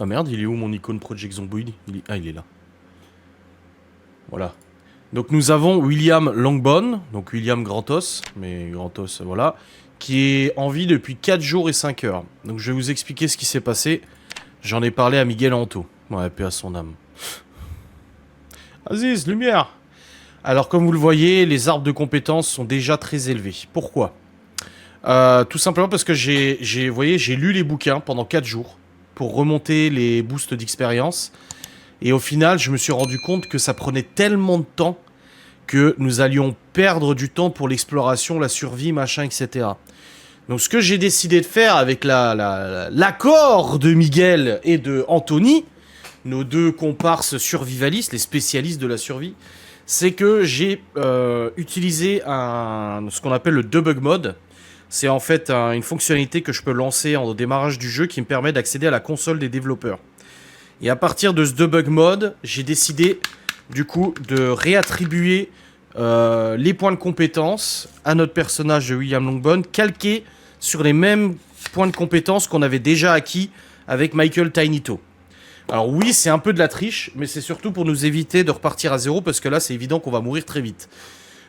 Ah merde, il est où mon icône Project Zomboid? Ah, il est là. Voilà. Donc nous avons William Longbone, donc William Grantos, mais Grantos, voilà, qui est en vie depuis 4 jours et 5 heures. Donc je vais vous expliquer ce qui s'est passé. J'en ai parlé à Miguel Anto. Ouais, paix à son âme. Aziz, lumière! Alors comme vous le voyez, les arbres de compétences sont déjà très élevés. Pourquoi? Tout simplement parce que vous voyez, j'ai lu les bouquins pendant 4 jours pour remonter les boosts d'expérience. Et au final, je me suis rendu compte que ça prenait tellement de temps que nous allions perdre du temps pour l'exploration, la survie, machin, etc. Donc ce que j'ai décidé de faire avec l'accord de Miguel et de Anthony, nos deux comparses survivalistes, les spécialistes de la survie, c'est que j'ai utilisé ce qu'on appelle le debug mode. C'est en fait une fonctionnalité que je peux lancer au démarrage du jeu qui me permet d'accéder à la console des développeurs. Et à partir de ce debug mode, j'ai décidé du coup de réattribuer les points de compétence à notre personnage de William Longbone, calqué sur les mêmes points de compétence qu'on avait déjà acquis avec Michael Tainito. Alors oui, c'est un peu de la triche, mais c'est surtout pour nous éviter de repartir à zéro, parce que là, c'est évident qu'on va mourir très vite.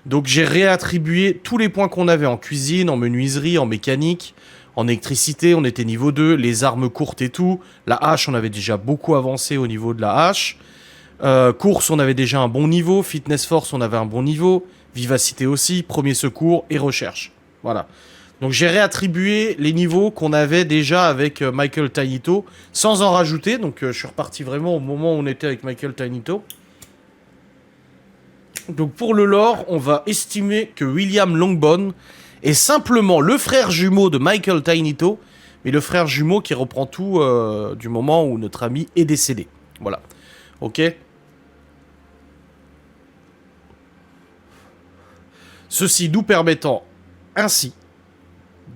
Donc j'ai réattribué tous les points qu'on avait en cuisine, en menuiserie, en mécanique, en électricité, on était niveau 2, les armes courtes et tout. La hache, on avait déjà beaucoup avancé au niveau de la hache. Course, on avait déjà un bon niveau. Fitness Force, on avait un bon niveau. Vivacité aussi, premier secours et recherche. Voilà. Donc j'ai réattribué les niveaux qu'on avait déjà avec Michael Tainito, sans en rajouter. Donc je suis reparti vraiment au moment où on était avec Michael Tainito. Donc pour le lore, on va estimer que William Longbone est simplement le frère jumeau de Michael Tainito, mais le frère jumeau qui reprend tout du moment où notre ami est décédé. Voilà. Ok. Ceci nous permettant ainsi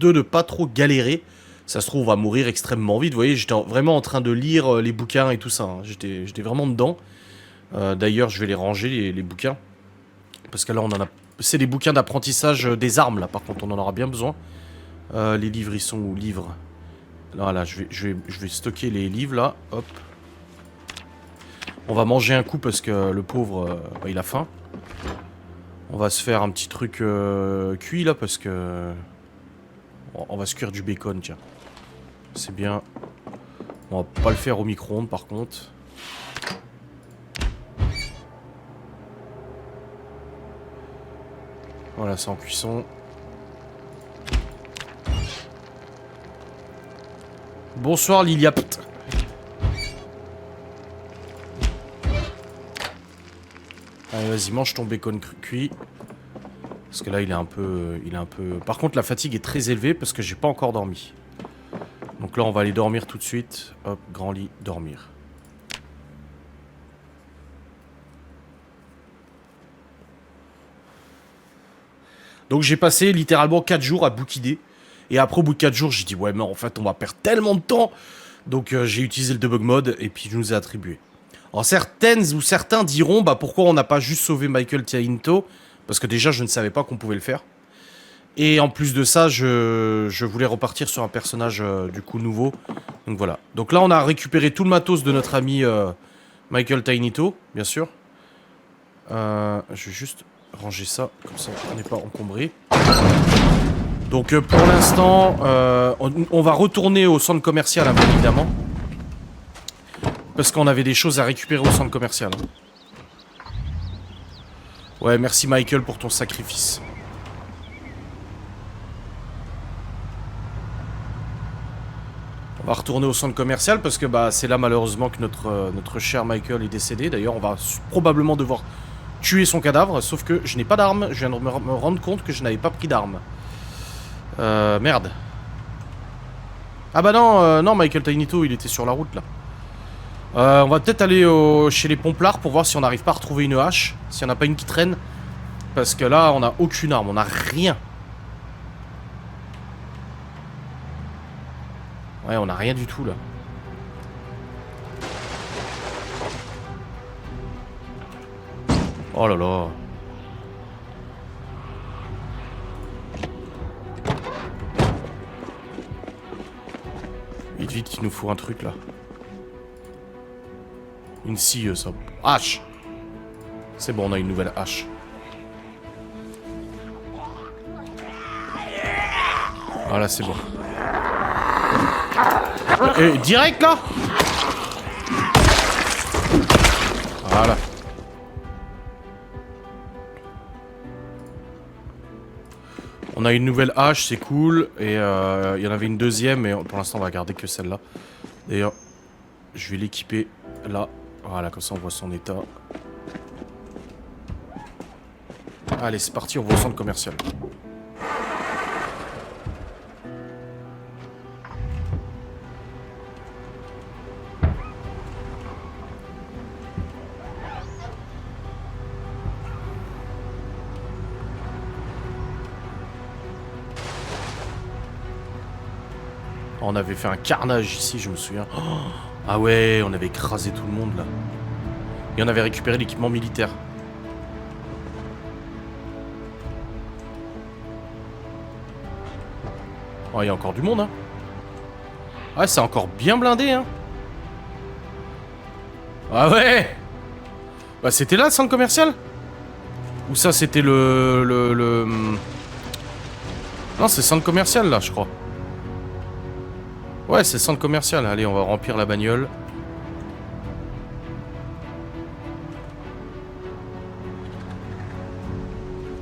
de ne pas trop galérer. Ça se trouve, on va mourir extrêmement vite. Vous voyez, j'étais vraiment en train de lire les bouquins et tout ça. Hein. J'étais vraiment dedans. D'ailleurs, je vais les ranger, les bouquins. Parce que là, on en a... C'est les bouquins d'apprentissage des armes, là. Par contre, on en aura bien besoin. Les livres, ils sont où? Livres. Là, je vais stocker les livres, là. Hop. On va manger un coup parce que le pauvre, il a faim. On va se faire un petit truc cuit, là, parce que... On va se cuire du bacon, tiens. C'est bien. On va pas le faire au micro-ondes, par contre. Voilà, c'est en cuisson. Bonsoir, Liliapt. Allez, vas-y, mange ton bacon cuit. Parce que là, il est un peu... Par contre, la fatigue est très élevée parce que j'ai pas encore dormi. Donc là, on va aller dormir tout de suite. Hop, grand lit, dormir. Donc j'ai passé littéralement 4 jours à bouquider. Et après, au bout de 4 jours, j'ai dit, ouais, mais en fait, on va perdre tellement de temps. Donc j'ai utilisé le debug mode et puis je nous ai attribué. Alors certaines ou certains diront, bah pourquoi on n'a pas juste sauvé Michael Tainito? Parce que déjà, je ne savais pas qu'on pouvait le faire. Et en plus de ça, je voulais repartir sur un personnage du coup nouveau. Donc voilà. Donc là, on a récupéré tout le matos de notre ami Michael Tainito, bien sûr. Je vais juste ranger ça, comme ça on n'est pas encombré. Donc pour l'instant, on va retourner au centre commercial, hein, bien évidemment. Parce qu'on avait des choses à récupérer au centre commercial. Ouais, merci Michael pour ton sacrifice. On va retourner au centre commercial parce que bah, c'est là malheureusement que notre cher Michael est décédé. D'ailleurs, on va probablement devoir tuer son cadavre. Sauf que je n'ai pas d'armes. Je viens de me rendre compte que je n'avais pas pris d'armes. Merde. Ah bah non, non, Michael Tainito, il était sur la route là. On va peut-être aller chez les pomplards pour voir si on n'arrive pas à retrouver une hache. S'il n'y en a pas une qui traîne. Parce que là, on n'a aucune arme, on n'a rien. Ouais, on n'a rien du tout là. Oh là là. Vite, vite, il nous faut un truc là. Une scie, ça. Hache. C'est bon, on a une nouvelle hache. Voilà, c'est bon. Et direct, là. Voilà. On a une nouvelle hache, c'est cool. Et il y en avait une deuxième, mais pour l'instant, on va garder que celle-là. D'ailleurs, je vais l'équiper là. Voilà, comme ça, on voit son état. Allez, c'est parti, on va au centre commercial. On avait fait un carnage ici, je me souviens. Oh, ah ouais, on avait écrasé tout le monde là. Et on avait récupéré l'équipement militaire. Oh, il y a encore du monde, hein. Ouais, c'est encore bien blindé, hein. Ah ouais. Bah c'était là le centre commercial. Ou ça c'était le... Non, c'est le centre commercial là, je crois. Ouais, c'est le centre commercial. Allez, on va remplir la bagnole.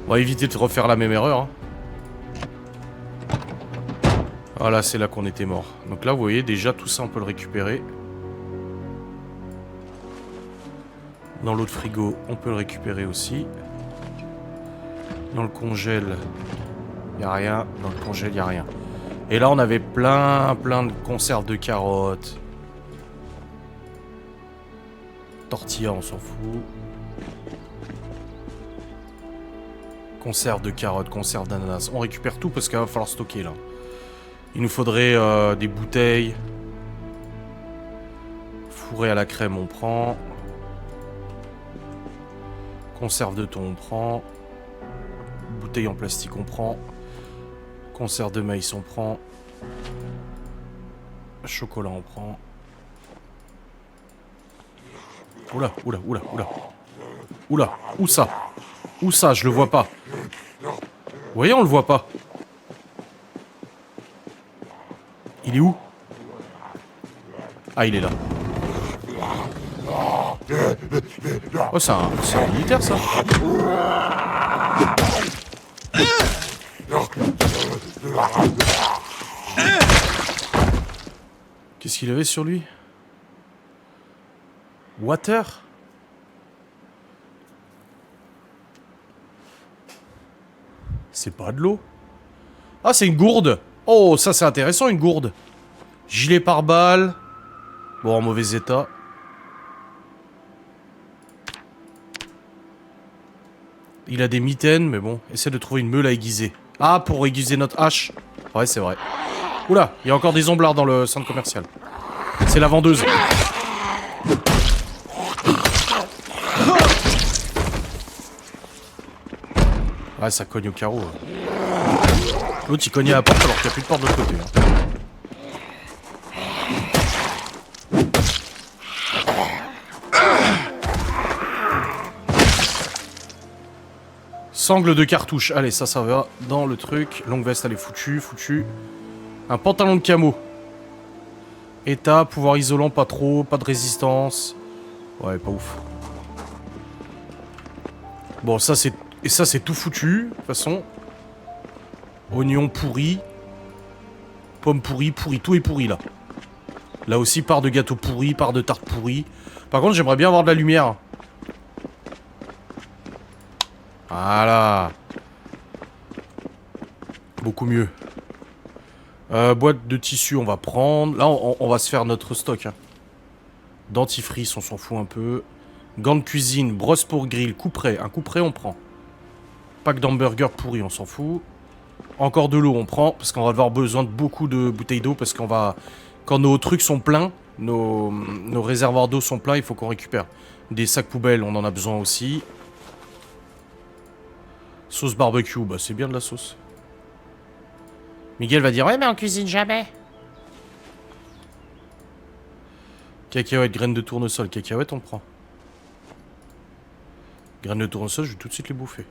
On va éviter de refaire la même erreur, hein. Voilà, c'est là qu'on était mort. Donc là, vous voyez, déjà, tout ça, on peut le récupérer. Dans l'autre frigo, on peut le récupérer aussi. Dans le congèle, il n'y a rien. Dans le congèle, il n'y a rien. Et là, on avait plein de conserves de carottes. Tortilla, on s'en fout. Conserve de carottes, conserve d'ananas. On récupère tout parce qu'il va falloir stocker, là. Il nous faudrait des bouteilles. Fourré à la crème, on prend. Conserve de thon, on prend. Bouteille en plastique, on prend. Conserve de maïs, on prend. Chocolat, on prend. Oula, oula, oula, oula. Oula, où ça? Où ça? Je le vois pas. Vous voyez, on le voit pas. Il est où? Ah, il est là. Oh, c'est un militaire, ça. Qu'est-ce qu'il avait sur lui? Water? C'est pas de l'eau. Ah, c'est une gourde. Oh, ça c'est intéressant, une gourde. Gilet pare-balles. Bon, en mauvais état. Il a des mitaines, mais bon, essaie de trouver une meule à aiguiser. Ah, pour aiguiser notre hache. Ouais, c'est vrai. Oula, il y a encore des zomblards dans le centre commercial. C'est la vendeuse. Ouais, ça cogne au carreau. L'autre, il cognait à la porte alors qu'il n'y a plus de porte de l'autre côté. Sangle de cartouche. Allez, ça va dans le truc. Longue veste, elle est foutue. Un pantalon de camo. État, pouvoir isolant, pas trop, pas de résistance. Ouais, pas ouf. Bon, ça c'est... Et ça c'est tout foutu, de toute façon. Oignon pourri. Pomme pourrie, tout est pourri là. Là aussi, part de gâteau pourri, part de tarte pourrie. Par contre, j'aimerais bien avoir de la lumière. Voilà. Beaucoup mieux. Boîte de tissu, on va prendre. Là, on va se faire notre stock. Hein. Dentifrice, on s'en fout un peu. Gants de cuisine, brosse pour grill, couperet. Un couperet, on prend. Pack d'hamburgers pourri, on s'en fout. Encore de l'eau, on prend. Parce qu'on va avoir besoin de beaucoup de bouteilles d'eau. Parce qu'on va... Quand nos trucs sont pleins, nos réservoirs d'eau sont pleins, il faut qu'on récupère. Des sacs poubelles, on en a besoin aussi. Sauce barbecue, bah c'est bien de la sauce. Miguel va dire, ouais mais on cuisine jamais. Cacahuètes, graines de tournesol. Cacahuètes, on prend. Graines de tournesol, je vais tout de suite les bouffer.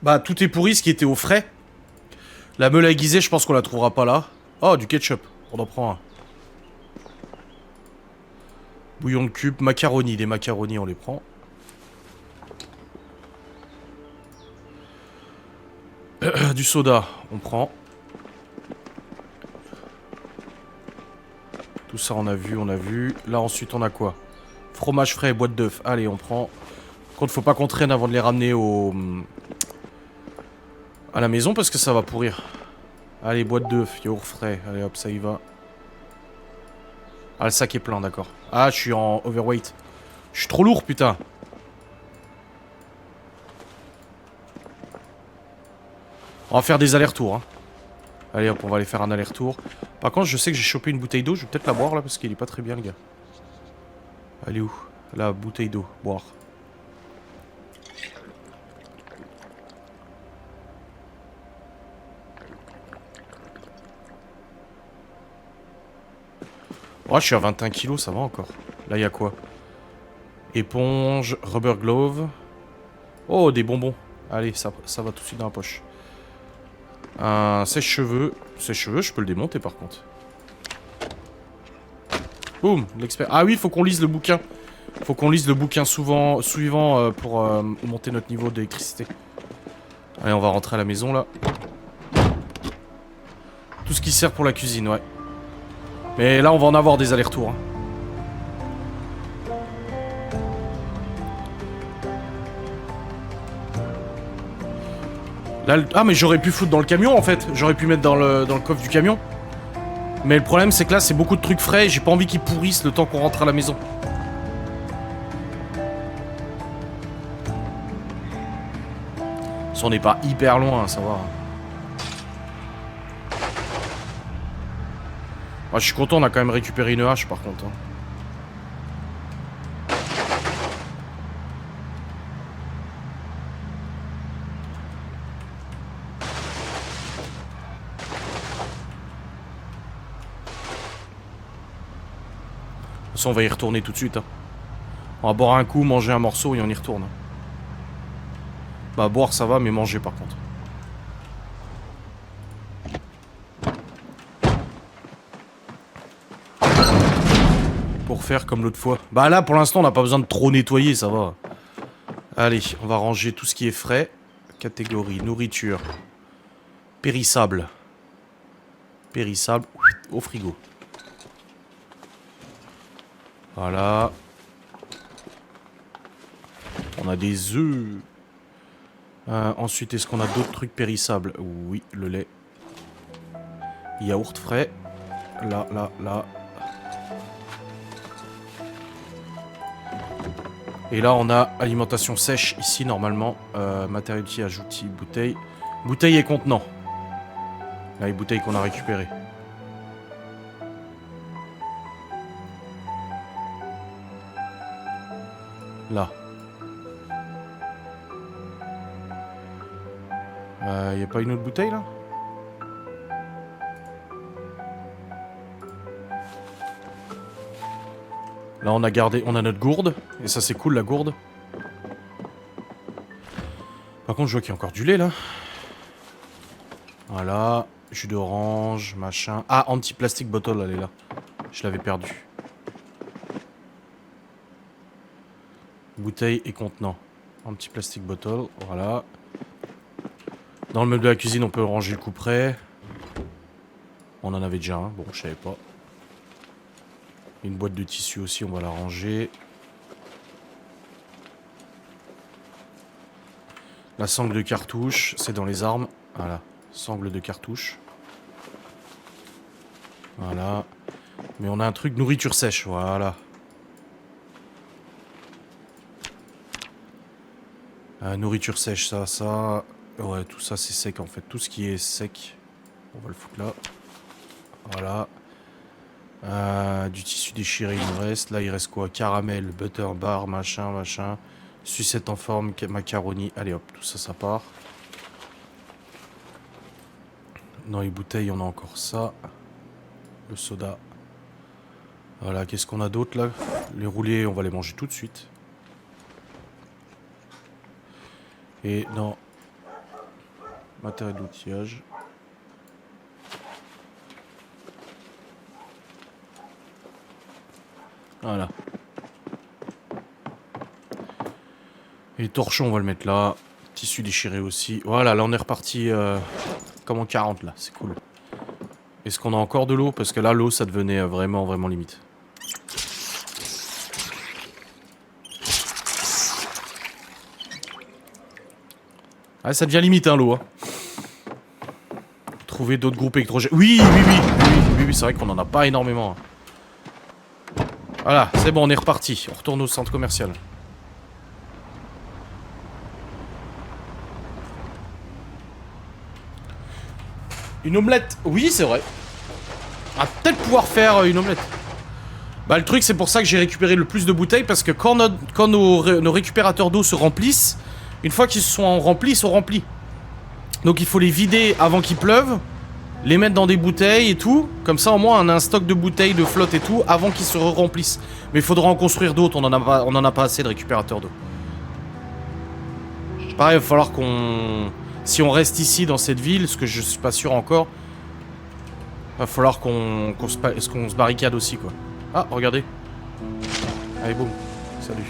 Bah, tout est pourri, ce qui était au frais. La meule aiguisée, je pense qu'on la trouvera pas là. Oh, du ketchup. On en prend un. Bouillon de cube, macaroni. Les macaronis, on les prend. Du soda, on prend. Tout ça, on a vu, on a vu. Là, ensuite, on a quoi? Fromage frais, boîte d'œufs. Allez, on prend. Contre, faut pas qu'on traîne avant de les ramener au... à la maison parce que ça va pourrir. Allez, boîte d'œufs, yaourt frais. Allez, hop, ça y va. Ah, le sac est plein, d'accord. Ah, je suis en overweight. Je suis trop lourd, putain. On va faire des allers-retours, hein. Allez, hop, on va aller faire un aller-retour. Par contre, je sais que j'ai chopé une bouteille d'eau. Je vais peut-être la boire, là, parce qu'il est pas très bien, le gars. Elle est où? La bouteille d'eau. Boire. Oh, je suis à 21 kilos, ça va encore. Là, il y a quoi? Éponge, rubber glove. Oh, des bonbons. Allez, ça va tout de suite dans la poche. Un sèche-cheveux. Sèche-cheveux, je peux le démonter par contre. Boum, l'expert. Ah oui, faut qu'on lise le bouquin. Faut qu'on lise le bouquin suivant pour monter notre niveau d'électricité. Allez, on va rentrer à la maison là. Tout ce qui sert pour la cuisine, ouais. Mais là, on va en avoir des allers-retours. Hein. Là, ah, mais j'aurais pu foutre dans le camion en fait. J'aurais pu mettre dans le coffre du camion. Mais le problème, c'est que là, c'est beaucoup de trucs frais et j'ai pas envie qu'ils pourrissent le temps qu'on rentre à la maison. Si on n'est pas hyper loin, ça va. Moi, je suis content, on a quand même récupéré une hache par contre. Hein. De toute façon, on va y retourner tout de suite. Hein. On va boire un coup, manger un morceau et on y retourne. Bah, boire ça va, mais manger par contre. Pour faire comme l'autre fois. Bah là, pour l'instant, on n'a pas besoin de trop nettoyer, ça va. Allez, on va ranger tout ce qui est frais. Catégorie nourriture. Périssable. Périssable. Au frigo. Voilà. On a des œufs. Ensuite, est-ce qu'on a d'autres trucs périssables? Oui, le lait. Yaourt frais. Là, là, là. Et là, on a alimentation sèche ici, normalement. Matériel outillage, outils, bouteille. Bouteille et contenant. Là, les bouteilles qu'on a récupérées. Là. Y a pas une autre bouteille, là? Là, on a gardé... On a notre gourde. Et ça, c'est cool, la gourde. Par contre, je vois qu'il y a encore du lait, là. Voilà. Jus d'orange, machin. Ah, anti-plastic bottle, elle est là. Je l'avais perdue. Bouteille et contenant. Anti-plastic bottle, voilà. Dans le meuble de la cuisine, on peut ranger le couperet. On en avait déjà un. Bon, je savais pas. Une boîte de tissu aussi, on va la ranger. La sangle de cartouche, c'est dans les armes. Voilà, sangle de cartouche. Voilà. Mais on a un truc nourriture sèche, voilà. Nourriture sèche, ça. Ouais, tout ça c'est sec en fait. Tout ce qui est sec, on va le foutre là. Voilà. Du tissu déchiré, il nous reste. Là, il reste quoi? Caramel, butter bar, machin. Sucette en forme, macaroni. Allez hop, tout ça, ça part. Dans les bouteilles, on a encore ça. Le soda. Voilà, qu'est-ce qu'on a d'autre là? Les roulés, on va les manger tout de suite. Et dans matériel d'outillage. Voilà. Et les torchons, on va le mettre là. Tissu déchiré aussi. Voilà, là on est reparti comme en 40 là, c'est cool. Est-ce qu'on a encore de l'eau? Parce que là, l'eau, ça devenait vraiment, vraiment limite. Ah, ça devient limite, hein, l'eau. Hein. Trouver d'autres groupes électrogènes. Oui, c'est vrai qu'on en a pas énormément. Hein. Voilà, c'est bon, on est reparti. On retourne au centre commercial. Une omelette. Oui, c'est vrai. On va peut-être pouvoir faire une omelette. Bah, le truc, c'est pour ça que j'ai récupéré le plus de bouteilles. Parce que quand nos récupérateurs d'eau se remplissent, une fois qu'ils sont remplis, ils sont remplis. Donc il faut les vider avant qu'il pleuve, les mettre dans des bouteilles et tout. Comme ça, au moins, on a un stock de bouteilles, de flotte et tout, avant qu'ils se remplissent. Mais il faudra en construire d'autres, on en a pas assez de récupérateurs d'eau. Pareil, il va falloir qu'on... Si on reste ici, dans cette ville, ce que je suis pas sûr encore, va falloir qu'on se barricade aussi, quoi. Ah, regardez. Allez, boum. Salut.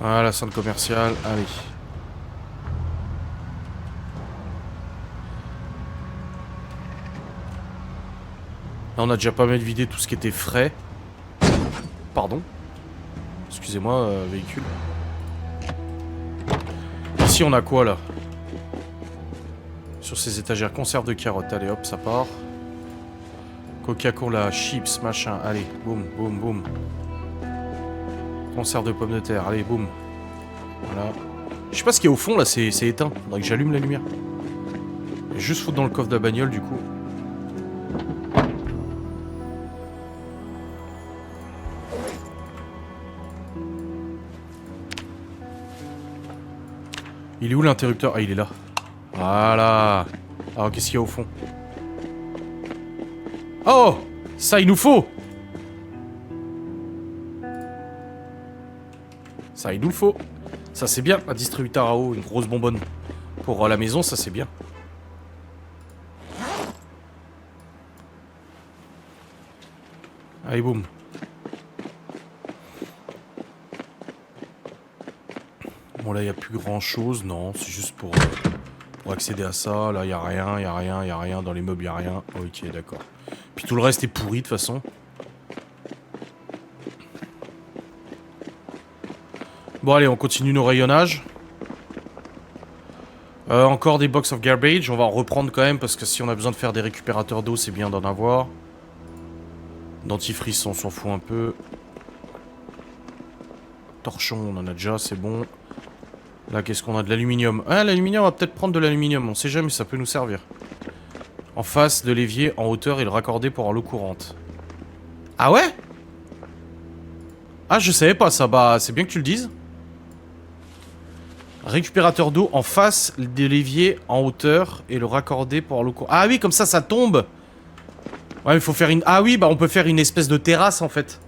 Voilà, centre commercial. Allez. Là, on a déjà pas mal vidé tout ce qui était frais. Pardon. Excusez-moi, véhicule. Ici, on a quoi, là? Sur ces étagères, conserve de carottes. Allez, hop, ça part. Coca-Cola, chips, machin. Allez, boum, boum, boum. Conserve de pommes de terre. Allez, boum. Voilà. Je sais pas ce qu'il y a au fond, là, c'est éteint. Faudrait que j'allume la lumière. Et juste foutre dans le coffre de la bagnole, du coup. Il est où l'interrupteur? Ah, il est là. Voilà. Alors, qu'est-ce qu'il y a au fond? Oh! Ça, il nous faut! Ça, il nous le faut. Ça, c'est bien. Un distributeur à eau, une grosse bonbonne. Pour la maison, ça, c'est bien. Allez, boum. Bon, là, il n'y a plus grand-chose. Non, c'est juste pour accéder à ça. Là, il n'y a rien, il n'y a rien, il n'y a rien. Dans les meubles, il n'y a rien. Ok, d'accord. Puis tout le reste est pourri, de toute façon. Bon, allez, on continue nos rayonnages. Encore des box of garbage. On va en reprendre quand même, parce que si on a besoin de faire des récupérateurs d'eau, c'est bien d'en avoir. Dentifrice, on s'en fout un peu. Torchon, on en a déjà, c'est bon. Là, qu'est-ce qu'on a? De l'aluminium. Ah, l'aluminium, on va peut-être prendre de l'aluminium. On sait jamais, ça peut nous servir. En face de l'évier, en hauteur, et le raccorder pour l'eau courante. Ah ouais? Ah, je savais pas ça. Bah, c'est bien que tu le dises. Récupérateur d'eau en face de l'évier, en hauteur, et le raccorder pour l'eau courante. Ah oui, comme ça tombe. Ouais, il faut faire une... Ah oui, bah on peut faire une espèce de terrasse, en fait.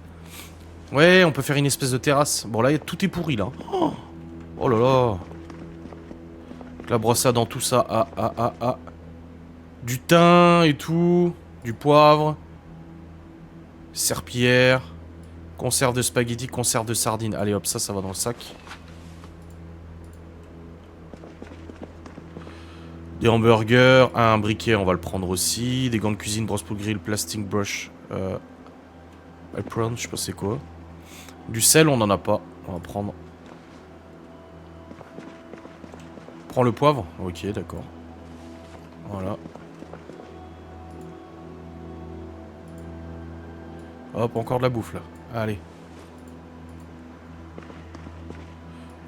Ouais, on peut faire une espèce de terrasse. Bon, là, tout est pourri, là. Oh là là. La brosse à dents, tout ça. Ah. Du thym et tout. Du poivre. Serpillière. Conserve de spaghettis, conserve de sardines. Allez, hop, ça va dans le sac. Des hamburgers. Un briquet, on va le prendre aussi. Des gants de cuisine, brosse pour grill, plastic brush. Apron, je sais pas c'est quoi. Du sel, on en a pas. On va prendre. Prends le poivre. Ok, d'accord. Voilà. Hop, encore de la bouffe là. Allez.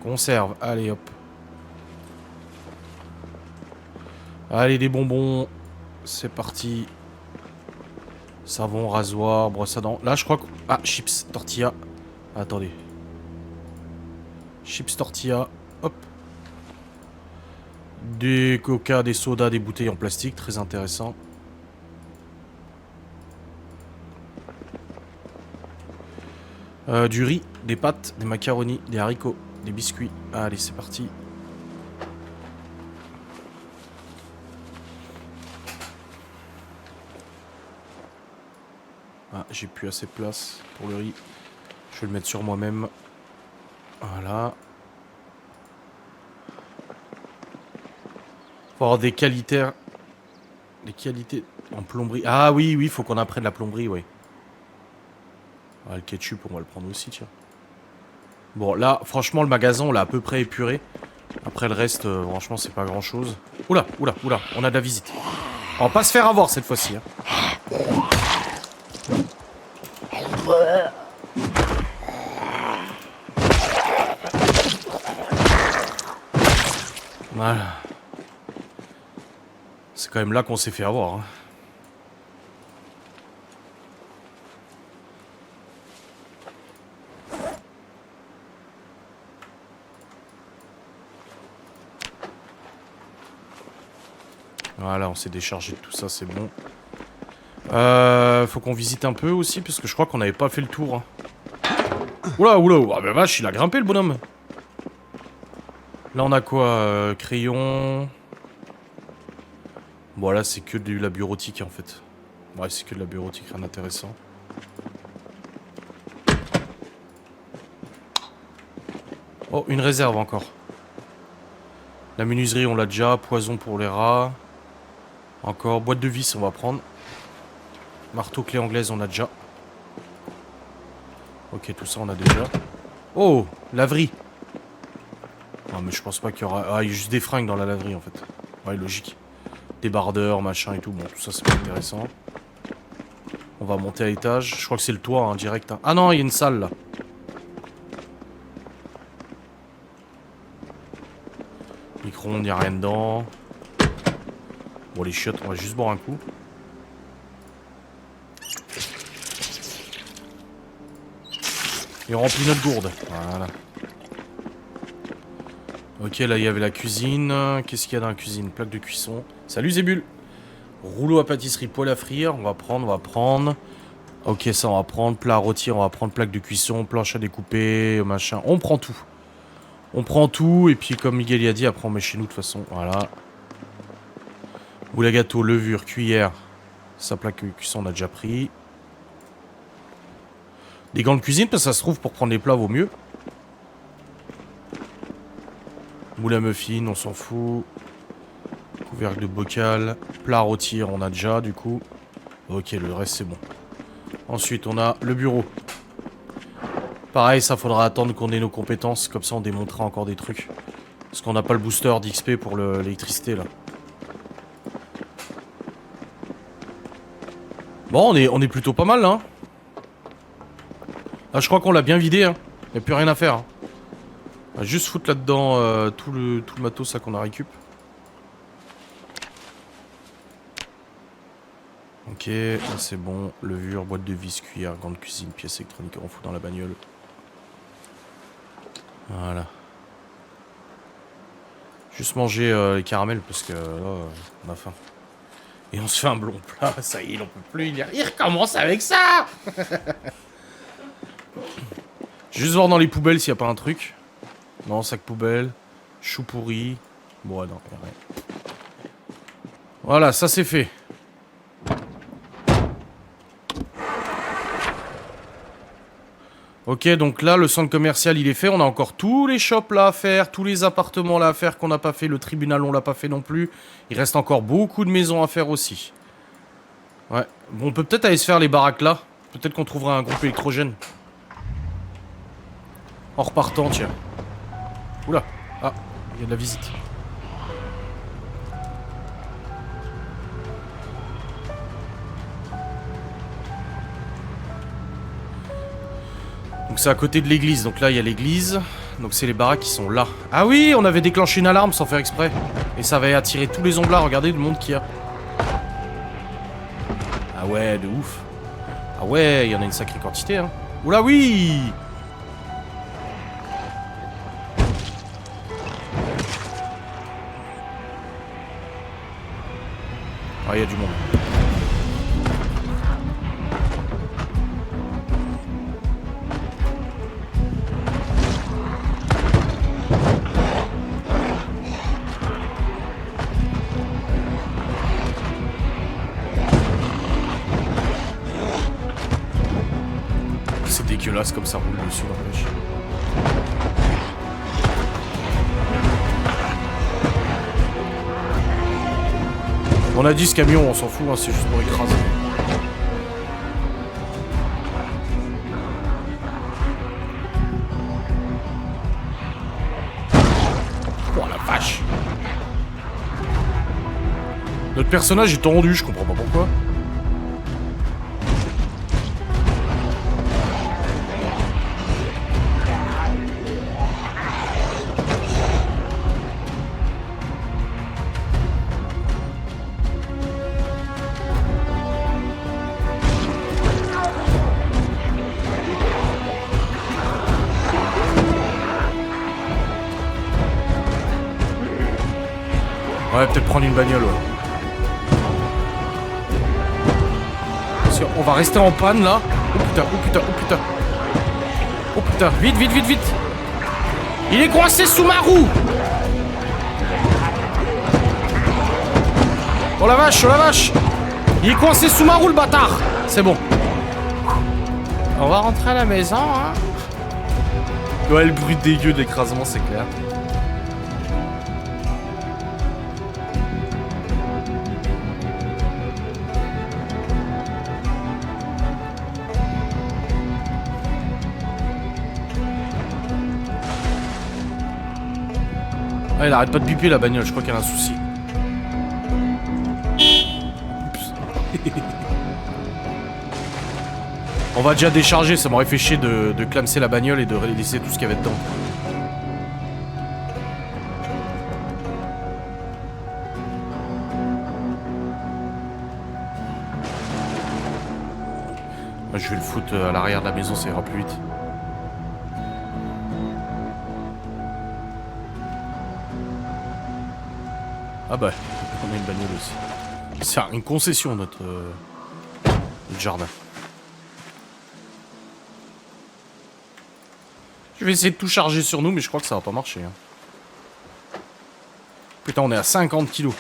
Conserve. Allez, hop. Allez, des bonbons. C'est parti. Savon, rasoir, brosse à dents. Là, je crois que... Ah, chips, tortilla. Attendez. Chips, tortilla. Hop. Des coca, des sodas, des bouteilles en plastique. Très intéressant. Du riz, des pâtes, des macaronis, des haricots, des biscuits. Allez, c'est parti. Ah, j'ai plus assez de place pour le riz. Je vais le mettre sur moi-même. Voilà. Faut avoir des qualités... Des qualités en plomberie. Ah oui, oui, faut qu'on apprenne la plomberie, oui. Ah, le ketchup, on va le prendre aussi, tiens. Bon, là, franchement, le magasin, on l'a à peu près épuré. Après, le reste, franchement, c'est pas grand-chose. Oula, oula, oula, on a de la visite. On va pas se faire avoir cette fois-ci. Hein. Voilà. C'est quand même là qu'on s'est fait avoir. Hein. Voilà, on s'est déchargé de tout ça, c'est bon. Faut qu'on visite un peu aussi, parce que je crois qu'on n'avait pas fait le tour. Hein. Oula, oula, ah bah vache, il a grimpé le bonhomme. Là, on a quoi crayon. Bon, là, c'est que de la bureautique, en fait. Ouais, c'est que de la bureautique, rien d'intéressant. Oh, une réserve encore. La menuiserie, on l'a déjà. Poison pour les rats. Encore. Boîte de vis, on va prendre. Marteau, clé anglaise, on a déjà. Ok, tout ça, on a déjà. Oh, laverie. Non, mais je pense pas qu'il y aura... Ah, il y a juste des fringues dans la laverie, en fait. Ouais, logique. Débardeurs, machin et tout. Bon, tout ça, c'est pas intéressant. On va monter à l'étage. Je crois que c'est le toit, hein, direct. Hein. Ah non, il y a une salle, là. Micro-ondes, il n'y a rien dedans. Bon, les chiottes, on va juste boire un coup. Et on remplit notre gourde. Voilà. Ok, là, il y avait la cuisine. Qu'est-ce qu'il y a dans la cuisine? Plaque de cuisson. Salut, Zébul. Rouleau à pâtisserie, poêle à frire. On va prendre. Ok, ça, on va prendre. Plat à rôtir, on va prendre. Plaque de cuisson, planche à découper, machin. On prend tout. On prend tout. Et puis, comme Miguel y a dit, après, on met chez nous, de toute façon. Voilà. Moule à gâteau, levure, cuillère. Sa plaque de cuisson, on a déjà pris. Des gants de cuisine, parce que ça se trouve, pour prendre les plats, vaut mieux. Moule à muffins, on s'en fout. Couvercle de bocal. Plat à rôtir, on a déjà, du coup. Ok, le reste, c'est bon. Ensuite, on a le bureau. Pareil, ça faudra attendre qu'on ait nos compétences. Comme ça, on démontera encore des trucs. Parce qu'on n'a pas le booster d'XP pour l'électricité, là. Bon, on est plutôt pas mal, là. Hein. Là, je crois qu'on l'a bien vidé. Hein. Il n'y a plus rien à faire. Hein. On va juste foutre là-dedans tout le matos qu'on a récup. Ok, là c'est bon. Levure, boîte de vis, cuillère, gants de cuisine, pièces électroniques, on fout dans la bagnole. Voilà. Juste manger les caramels parce que là, on a faim. Et on se fait un blond plat, ça y est, il en peut plus, il recommence avec ça. Juste voir dans les poubelles s'il n'y a pas un truc. Non, sac poubelle, chou pourri. Bon, non, y a rien. Voilà, ça c'est fait. Ok, donc là, le centre commercial, il est fait. On a encore tous les shops là à faire, tous les appartements là à faire qu'on n'a pas fait. Le tribunal, on l'a pas fait non plus. Il reste encore beaucoup de maisons à faire aussi. Ouais. Bon, on peut peut-être aller se faire les baraques là. Peut-être qu'on trouvera un groupe électrogène. En repartant, tiens. Oula. Ah, il y a de la visite. Donc c'est à côté de l'église, donc là il y a l'église. Donc c'est les baraques qui sont là. Ah oui, on avait déclenché une alarme sans faire exprès. Et ça va attirer tous les zombies là, regardez le monde qu'il y a. Ah ouais, de ouf. Ah ouais, il y en a une sacrée quantité, hein. Oula, oui! Ah, il y a du monde. C'est dégueulasse comme ça roule dessus, n'empêche. On a dit ce camion, on s'en fout, hein, c'est juste pour écraser. Oh la vache! Notre personnage est tendu, je comprends pas pourquoi. Ouais, peut-être prendre une bagnole, ouais. On va rester en panne là. Oh putain, oh putain, oh putain. Oh putain, vite, vite, vite, vite. Il est coincé sous ma roue. Oh la vache, oh la vache. Il est coincé sous ma roue le bâtard. C'est bon. On va rentrer à la maison, hein. Ouais, le bruit dégueu de l'écrasement, c'est clair. Ah, il arrête pas de biper la bagnole, je crois qu'elle a un souci. On va déjà décharger, ça m'aurait fait chier de clamser la bagnole et de laisser tout ce qu'il y avait dedans. Moi, je vais le foutre à l'arrière de la maison, ça ira plus vite. Ah bah, on a une bagnole aussi. C'est une concession, notre jardin. Je vais essayer de tout charger sur nous, mais je crois que ça va pas marcher. Hein. Putain, on est à 50 kilos.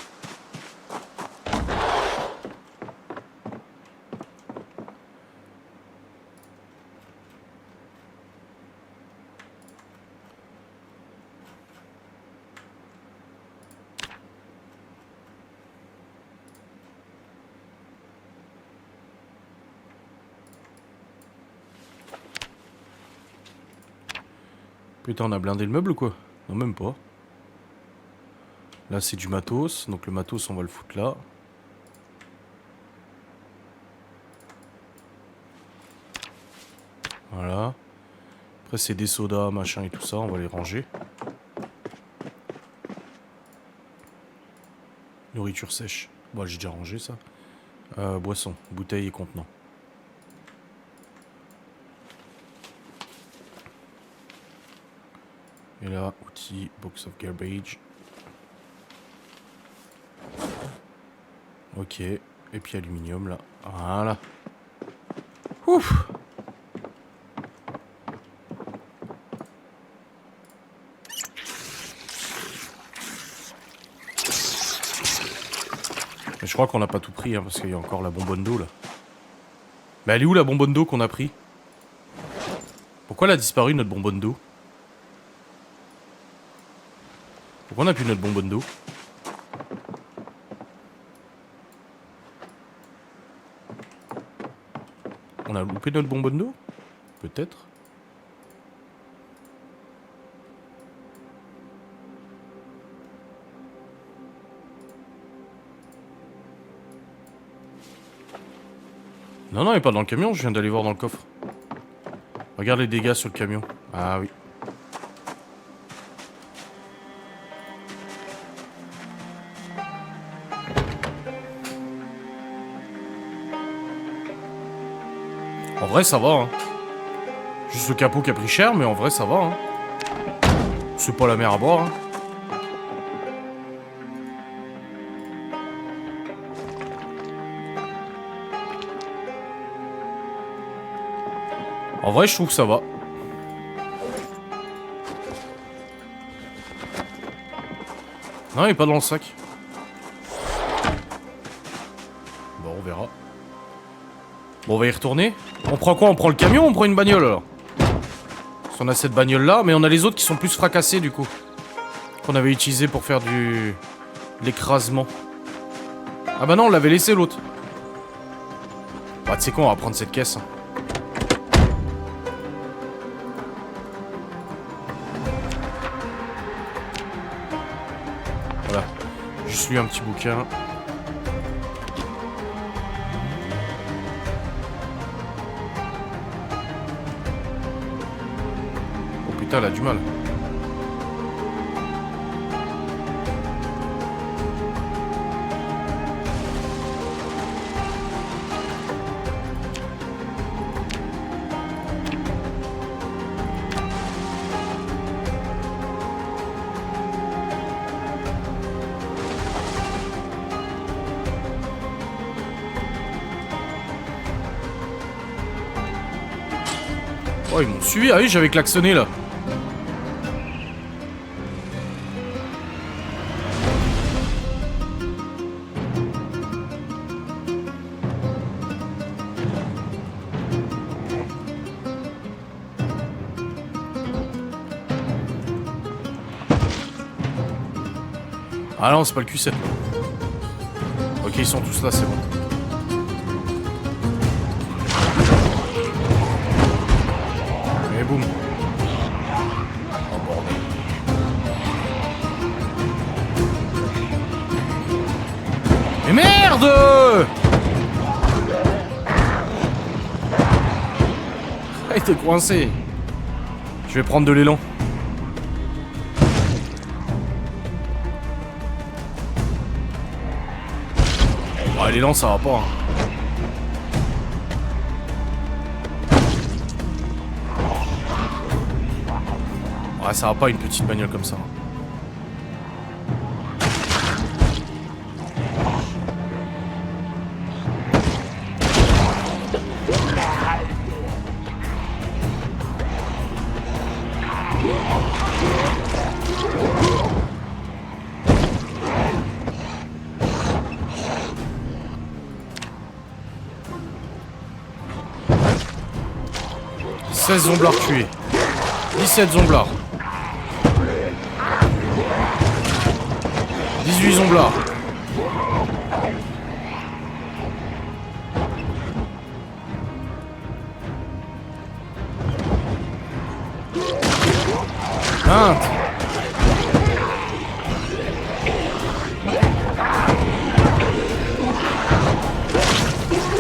Putain, on a blindé le meuble ou quoi? Non, même pas. Là, c'est du matos. Donc le matos, on va le foutre là. Voilà. Après, c'est des sodas, machin et tout ça. On va les ranger. Nourriture sèche. Bon, j'ai déjà rangé ça. Boisson, bouteille et contenant. Et là, outils, box of garbage. Ok. Et puis aluminium là. Voilà. Ouf. Mais je crois qu'on n'a pas tout pris hein, parce qu'il y a encore la bonbonne d'eau là. Mais elle est où la bonbonne d'eau qu'on a pris? Pourquoi elle a disparu notre bonbonne d'eau? Pourquoi on n'a plus notre bonbonne d'eau? On a loupé notre bonbonne d'eau? Peut-être. Non, non, elle est pas dans le camion, je viens d'aller voir dans le coffre. Regarde les dégâts sur le camion. Ah oui. En vrai, ça va, hein. Juste le capot qui a pris cher, mais en vrai, ça va, hein. C'est pas la mer à boire, hein. En vrai, je trouve que ça va. Non, il est pas dans le sac. Bon, on verra. Bon, on va y retourner. On prend quoi? On prend le camion ou on prend une bagnole, alors? Parce qu'on a cette bagnole-là, mais on a les autres qui sont plus fracassés, du coup. Qu'on avait utilisé pour faire du... l'écrasement. Ah bah non, on l'avait laissé, l'autre. Bah, tu sais quoi, on va prendre cette caisse, hein. Voilà. Juste lu un petit bouquin. Oh putain, elle a du mal. Oh, ils m'ont suivi. Ah oui, j'avais klaxonné là. Ah non, c'est pas le Q7. Ok, ils sont tous là, c'est bon. Et boum. Oh bordel. Mais merde! Ah, il était coincé. Je vais prendre de l'élan. Ah, l'élan, ça va pas. Hein. Ouais, ça va pas une petite bagnole comme ça. 16 zomblards tués. 17 zomblards. 18 zomblards. Hein.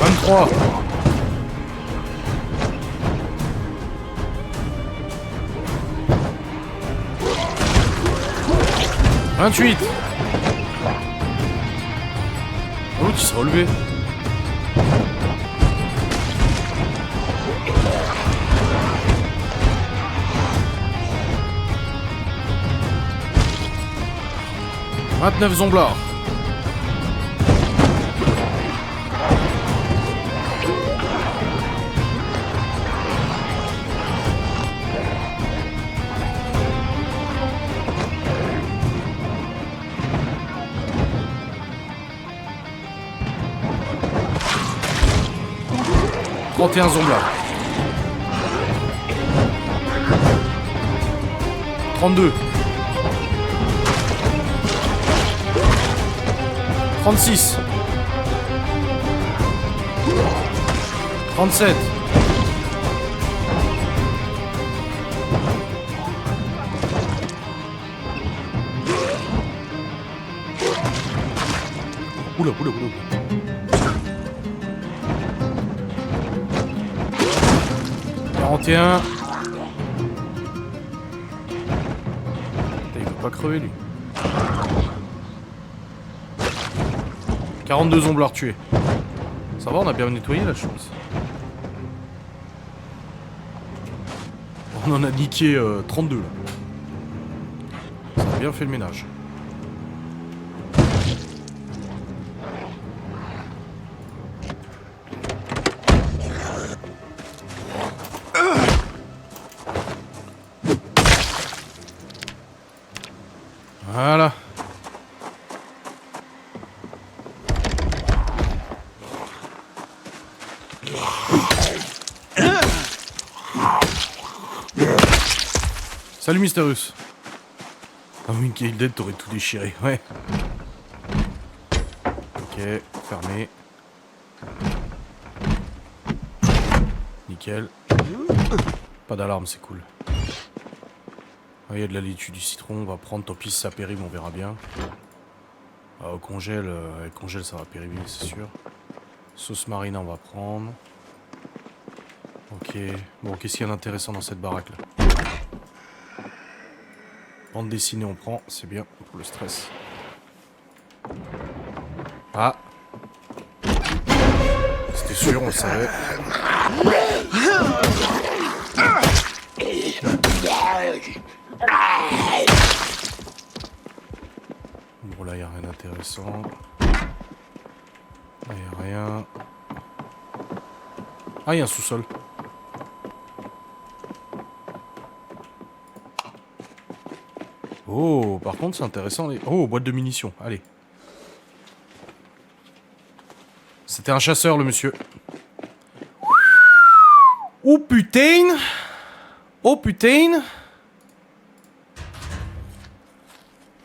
23. 28. L'autre il s'est relevé. 29 zomblards. Et un zomblards. 32. 36. 37. 41. Il veut pas crever lui. 42 zomblards tués. Ça va, on a bien nettoyé la chose. On en a niqué 32 là. Ça a bien fait le ménage. Voilà. Salut Mysterious. Ah oui, Kill Dead, t'aurais tout déchiré, ouais. Ok, fermé. Nickel. Pas d'alarme, c'est cool. Il y a de la laitue, du citron, on va prendre, tant pis si ça périme, on verra bien. Au congèle, avec congèle ça va périmer, c'est sûr. Sauce marine, on va prendre. Ok, bon, qu'est-ce qu'il y a d'intéressant dans cette baraque là? Bande dessinée, on prend, c'est bien pour le stress. Ah! C'était sûr, on le savait. Bon, là, il n'y a rien d'intéressant. Il n'y a rien. Ah, il y a un sous-sol. Oh, par contre, c'est intéressant. Les... Oh, boîte de munitions. Allez. C'était un chasseur, le monsieur. Oh, putain! Oh, putain!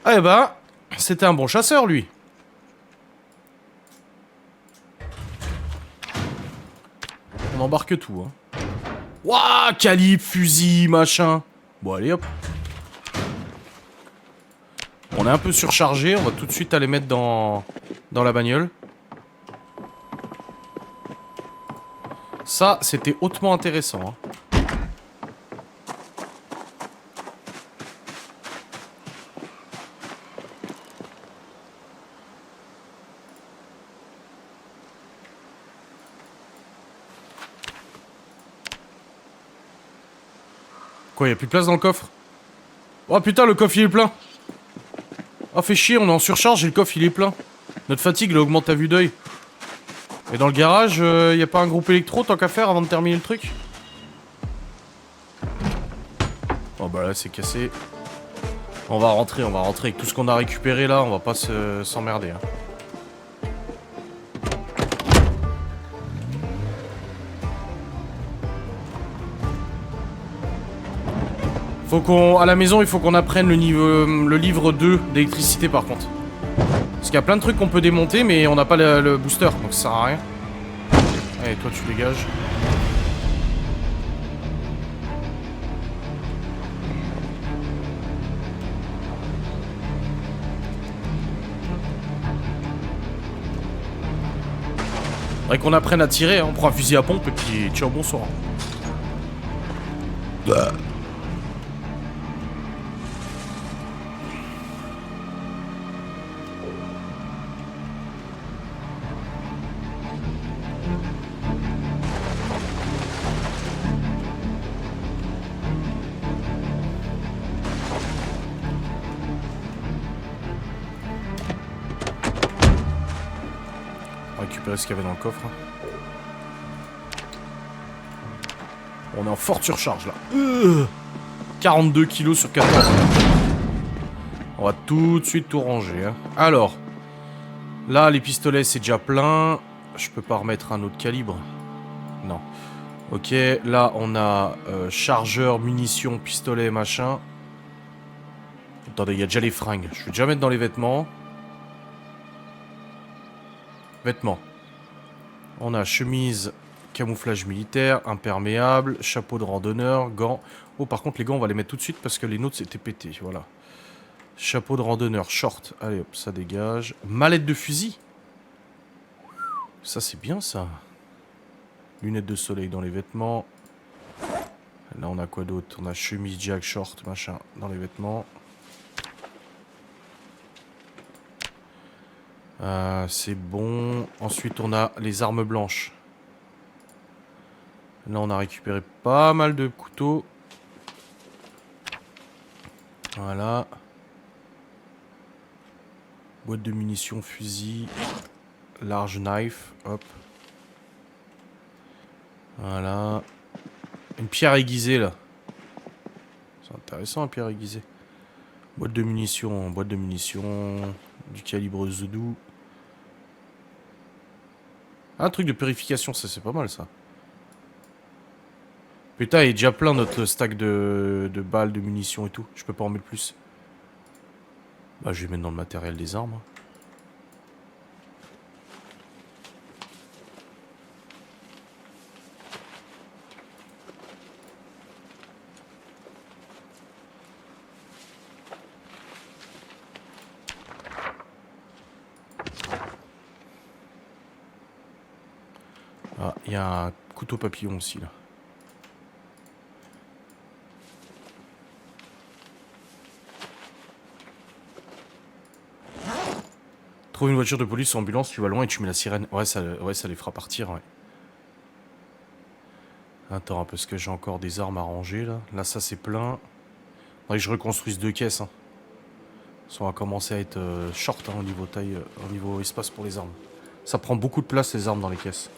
Eh ben, c'était un bon chasseur, lui. On embarque tout, hein. Ouah, calibre, fusil, machin. Bon, allez, hop. On est un peu surchargé, on va tout de suite aller mettre dans la bagnole. Ça, c'était hautement intéressant, hein. Quoi, y'a plus de place dans le coffre? Oh putain, le coffre il est plein. Oh, fait chier, on est en surcharge et le coffre il est plein. Notre fatigue, elle augmente à vue d'œil. Et dans le garage, y a pas un groupe électro tant qu'à faire avant de terminer le truc? Oh bah là, c'est cassé. On va rentrer avec tout ce qu'on a récupéré là, on va pas s'emmerder, hein. Faut qu'on... À la maison, il faut qu'on apprenne le livre 2 d'électricité par contre. Parce qu'il y a plein de trucs qu'on peut démonter, mais on n'a pas le booster, donc ça sert à rien. Allez, toi tu dégages. Faudrait qu'on apprenne à tirer, hein. On prend un fusil à pompe et puis ciao, bonsoir. Bah. On va récupérer ce qu'il y avait dans le coffre. On est en forte surcharge là. 42 kilos sur 14. On va tout de suite tout ranger, hein. Alors, là les pistolets c'est déjà plein. Je peux pas remettre un autre calibre. Non. Ok, là on a chargeur, munitions, pistolet, machin. Attendez, il y a déjà les fringues. Je vais déjà mettre dans les vêtements. Vêtements. On a chemise, camouflage militaire, imperméable, chapeau de randonneur, gants. Oh, par contre, les gants, on va les mettre tout de suite parce que les nôtres, c'était pété. Voilà. Chapeau de randonneur, short. Allez, hop, ça dégage. Mallette de fusil. Ça, c'est bien, ça. Lunettes de soleil dans les vêtements. Là, on a quoi d'autre? On a chemise, jack, short, machin, dans les vêtements. C'est bon. Ensuite, on a les armes blanches. Là, on a récupéré pas mal de couteaux. Voilà. Boîte de munitions, fusil. Large knife. Hop. Voilà. Une pierre aiguisée là. C'est intéressant, une pierre aiguisée. Boîte de munitions. Boîte de munitions. Du calibre Zoudou. Un truc de purification, ça c'est pas mal ça. Putain, il est déjà plein notre stack de balles, de munitions et tout. Je peux pas en mettre plus. Bah, je vais mettre dans le matériel des armes. Ah, il y a un couteau papillon aussi là. Trouve une voiture de police ou ambulance, tu vas loin et tu mets la sirène. Ouais, ça les fera partir, ouais. Attends, parce que j'ai encore des armes à ranger là. Là, ça c'est plein. Faudrait que je reconstruise 2 caisses. Hein. Ça va commencer à être short hein, au niveau taille, au niveau espace pour les armes. Ça prend beaucoup de place les armes dans les caisses.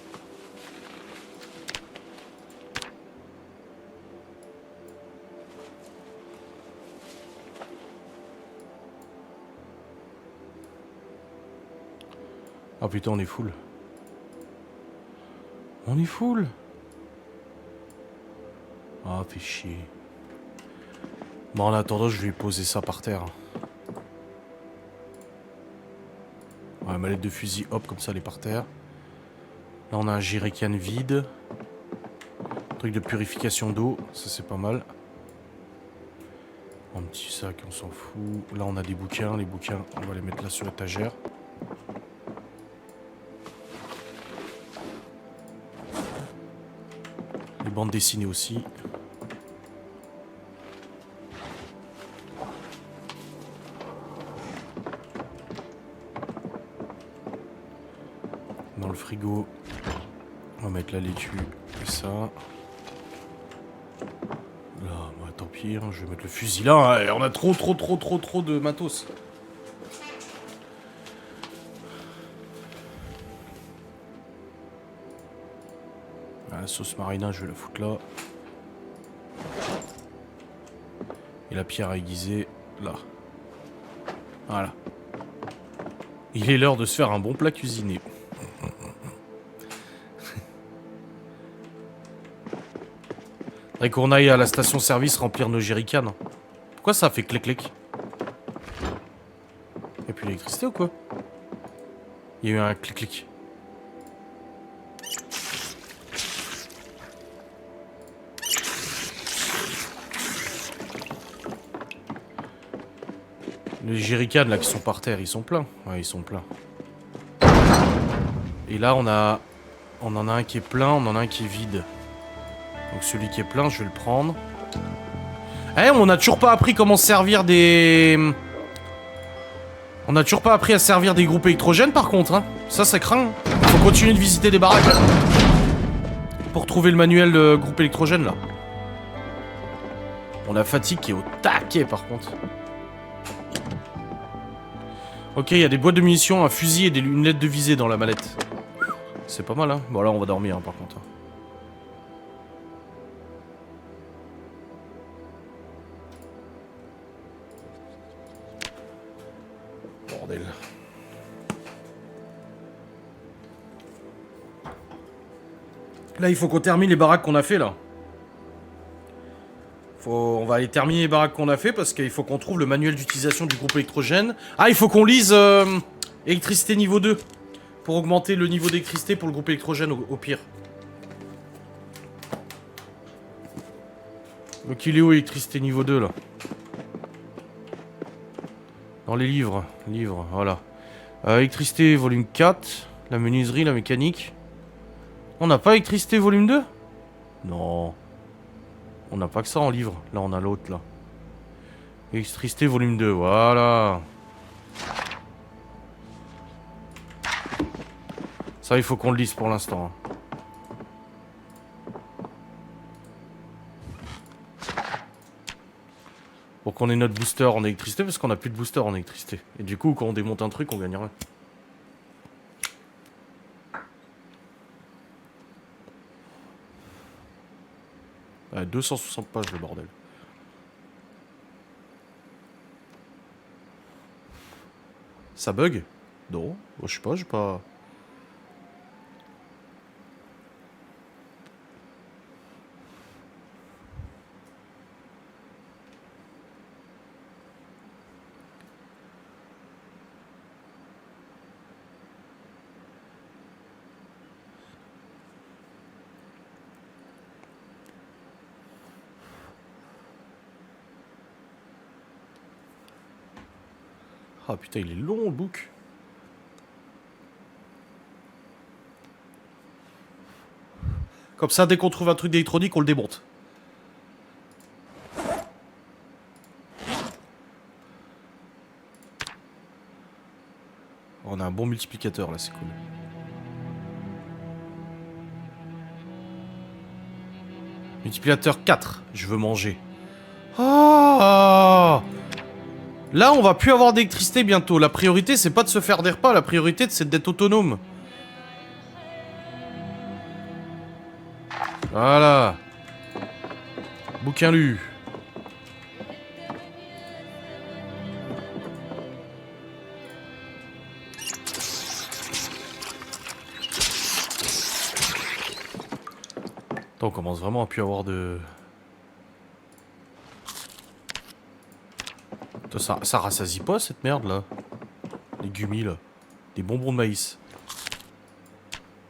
Ah putain, on est full. On est full. Ah, fait chier. Bon, en attendant, je vais poser ça par terre. Ouais, mallette de fusil, hop, comme ça, elle est par terre. Là, on a un jerrycan vide. Truc de purification d'eau, ça c'est pas mal. Un petit sac, on s'en fout. Là, on a des bouquins. Les bouquins, on va les mettre là sur l'étagère. Les bandes dessinées aussi. Dans le frigo, on va mettre la laitue et ça. Là, bah, tant pis, hein, je vais mettre le fusil là. Hein, on a trop de matos. Ah, la sauce marina, je vais la foutre là. Et la pierre aiguisée, là. Voilà. Il est l'heure de se faire un bon plat cuisiné. Faudrait qu'on aille à la station-service remplir nos jerrycans. Pourquoi ça fait clic-clic? Y'a plus d'électricité ou quoi? Il y a eu un clic-clic. Les jerrycans là qui sont par terre, ils sont pleins. Ouais, ils sont pleins. Et là, on en a un qui est plein, on en a un qui est vide. Donc celui qui est plein, je vais le prendre. Eh, on a toujours pas appris comment servir des... On a toujours pas appris à servir des groupes électrogènes par contre. Hein. Ça craint. Faut continuer de visiter des baraques. Pour trouver le manuel de groupe électrogène là. On a fatigue qui est au taquet par contre. Ok, il y a des boîtes de munitions, un fusil et des lunettes de visée dans la mallette. C'est pas mal hein. Bon là on va dormir hein, par contre. Bordel. Là, il faut qu'on termine les baraques qu'on a fait, là. On va aller terminer les baraques qu'on a fait parce qu'il faut qu'on trouve le manuel d'utilisation du groupe électrogène. Ah, il faut qu'on lise électricité niveau 2 pour augmenter le niveau d'électricité pour le groupe électrogène au pire. Donc il est où électricité niveau 2, là? Dans les livres. Livres, voilà. Électricité volume 4. La menuiserie, la mécanique. On n'a pas électricité volume 2? Non. On n'a pas que ça en livre. Là, on a l'autre, là. Électricité volume 2, voilà. Ça, il faut qu'on le lise pour l'instant. Pour qu'on ait notre booster en électricité, parce qu'on a plus de booster en électricité. Et du coup, quand on démonte un truc, on gagne rien. Ah, 260 pages, le bordel. Ça bug? Non, je sais pas, j'ai pas... Ah putain, il est long le book. Comme ça, dès qu'on trouve un truc d'électronique, on le démonte. On a un bon multiplicateur là, c'est cool. Multiplicateur 4, je veux manger. Ah! Là, on va plus avoir d'électricité bientôt. La priorité, c'est pas de se faire des repas. La priorité, c'est d'être autonome. Voilà. Bouquin lu. Attends, on commence vraiment à plus avoir de... Ça rassasie pas cette merde là. Les gummies là. Des bonbons de maïs.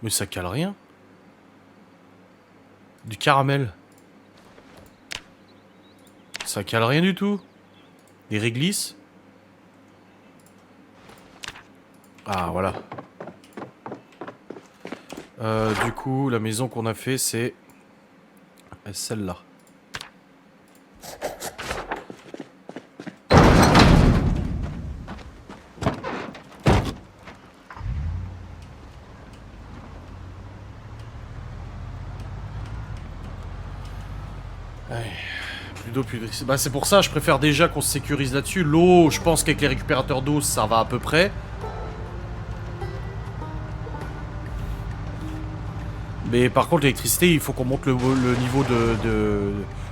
Mais ça cale rien. Du caramel. Ça cale rien du tout. Des réglisses. Ah voilà. Du coup, la maison qu'on a fait c'est... celle-là. Plus d'eau, plus de... Bah c'est pour ça, je préfère déjà qu'on se sécurise là-dessus. L'eau, je pense qu'avec les récupérateurs d'eau, ça va à peu près. Mais par contre, l'électricité, il faut qu'on monte le niveau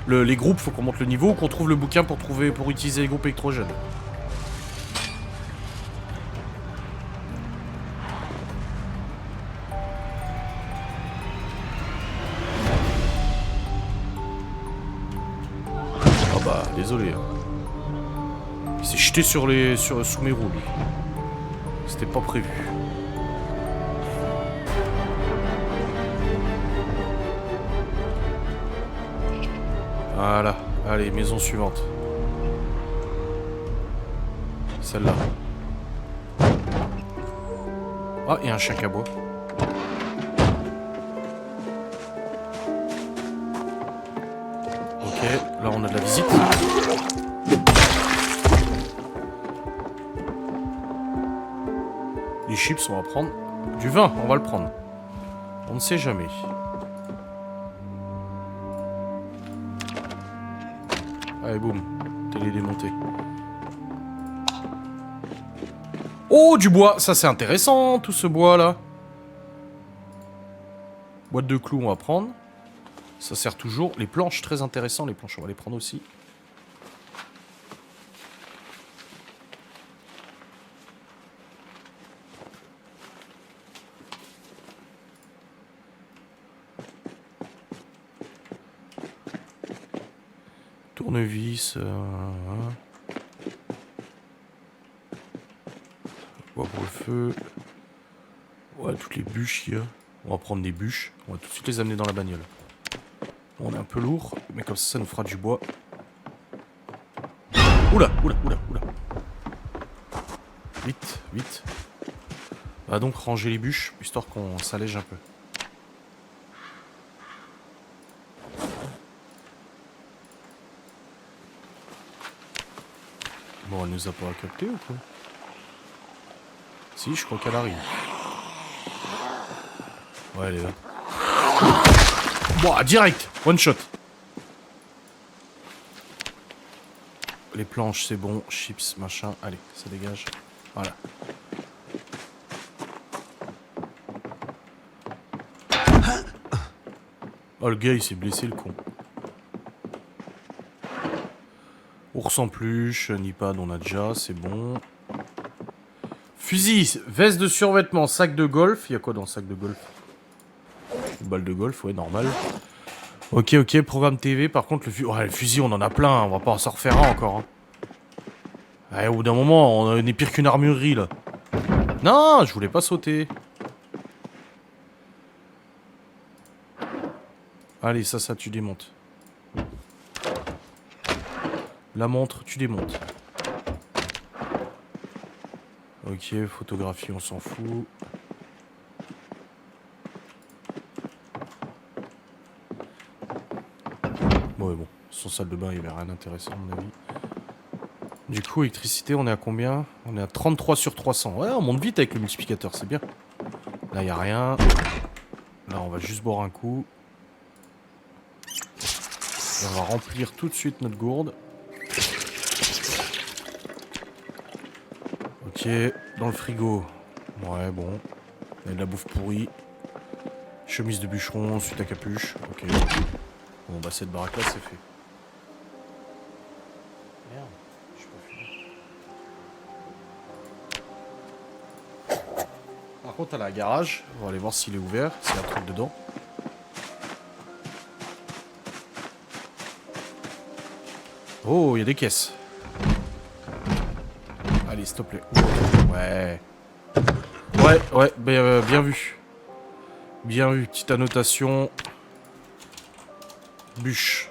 les groupes, il faut qu'on monte le niveau, qu'on trouve le bouquin pour utiliser les groupes électrogènes. Ah bah, désolé. Il s'est jeté sous mes roues, lui. C'était pas prévu. Voilà. Allez, maison suivante. Celle-là. Ah, il y a un chien à bois. Ok, là on a de la visite. Les chips, on va prendre. Du vin, on va le prendre. On ne sait jamais. Allez, boum. Télé démontée. Oh, du bois. Ça, c'est intéressant, tout ce bois-là. Boîte de clous, on va prendre. Ça sert toujours. Les planches, très intéressant. Les planches, on va les prendre aussi. Tournevis. Bois pour le feu. Ouais, toutes les bûches, il y a. On va prendre des bûches. On va tout de suite les amener dans la bagnole. On est un peu lourd, mais comme ça nous fera du bois. Oula, oula, oula, oula. Vite, vite. On va donc ranger les bûches, histoire qu'on s'allège un peu. Bon, elle nous a pas capté ou quoi? Si, je crois qu'elle arrive. Ouais, elle est là. Bon, direct, one shot. les planches c'est bon, chips, machin, allez, ça dégage. Voilà. Oh le gars il s'est blessé le con. Ours en peluche, Nipad on a déjà, c'est bon. Fusil, veste de survêtement, sac de golf. Il y a quoi dans le sac de golf? Une balle de golf, ouais, normal. Ok, ok, programme TV. Par contre, le fusil, on en a plein. On va pas s'en refaire un encore. Hein. Ouais, au bout d'un moment, on est pire qu'une armurerie, là. Non, je voulais pas sauter. Allez, ça, tu démontes. La montre, tu démontes. Ok, photographie, on s'en fout. Bon, son salle de bain, il y avait rien d'intéressant à mon avis. Du coup, électricité, on est à combien? On est à 33 sur 300. Ouais, on monte vite avec le multiplicateur, c'est bien. Là, il n'y a rien. Là, on va juste boire un coup. Et on va remplir tout de suite notre gourde. Ok, dans le frigo. Ouais, bon. Il y a de la bouffe pourrie. Chemise de bûcheron, suite à capuche. Ok. Bon, bah, cette baraque-là, c'est fait. Merde, je suis pas fini. Par contre, elle a un garage. On va aller voir s'il est ouvert, s'il y a un truc dedans. Oh, il y a des caisses. Allez, s'il te plaît. Ouais. Ouais, bien vu. Bien vu, petite annotation. Bûche.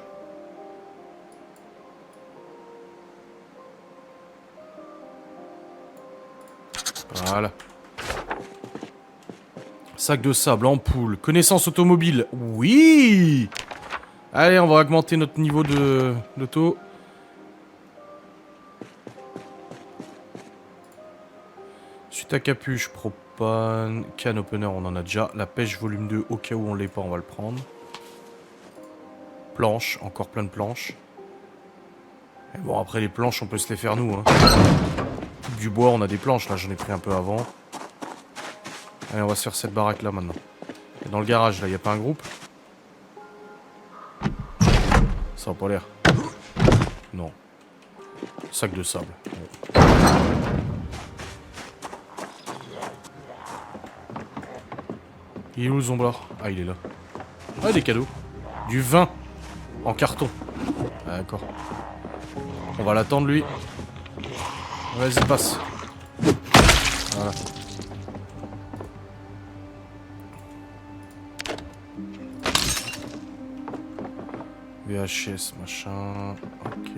Voilà. Sac de sable, ampoule, connaissance automobile. Oui. Allez, on va augmenter notre niveau d'auto. Suite à capuche, propane, can opener, on en a déjà. La pêche volume 2, au cas où on l'est pas, on va le prendre. Planches, encore plein de planches. Et bon, après les planches, on peut se les faire nous. Hein. Du bois, on a des planches, là, j'en ai pris un peu avant. Allez, on va se faire cette baraque là maintenant. Et dans le garage, là, il n'y a pas un groupe? Ça n'a pas l'air. Non. Sac de sable. Bon. Il est où le zomblard? Ah, il est là. Ah, des cadeaux. Du vin. En carton. Ah, d'accord. On va l'attendre, lui. Vas-y, passe. Voilà. VHS, machin. Ok.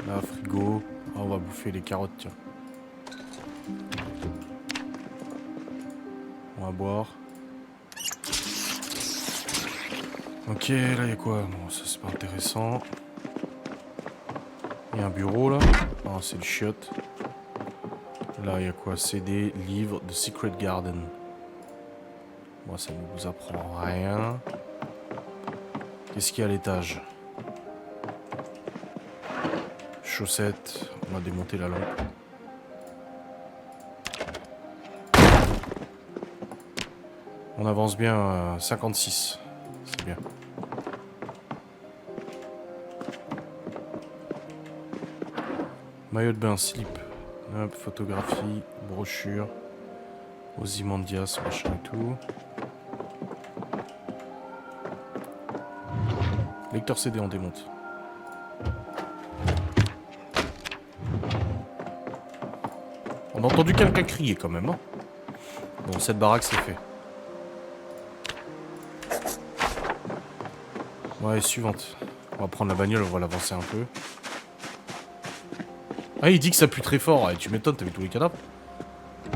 Là, frigo. Ah, on va bouffer les carottes, tiens. On va boire. Ok, là, il y a quoi? Bon, ça, c'est pas intéressant. Il y a un bureau, là. Ah, c'est le chiotte. Là, il y a quoi? CD, livre, The Secret Garden. Moi, ça ne vous apprend rien. Qu'est-ce qu'il y a à l'étage? Chaussettes. On va démonter la lampe. On avance bien à 56. C'est bien. Maillot de bain, slip. Hop, photographie, brochure. Ozymandias, machin et tout. Lecteur CD, on démonte. On a entendu quelqu'un crier quand même. Hein. Bon, cette baraque, c'est fait. Ouais, suivante. On va prendre la bagnole, on va l'avancer un peu. Ah, il dit que ça pue très fort. Ah, tu m'étonnes, t'as vu tous les cadavres.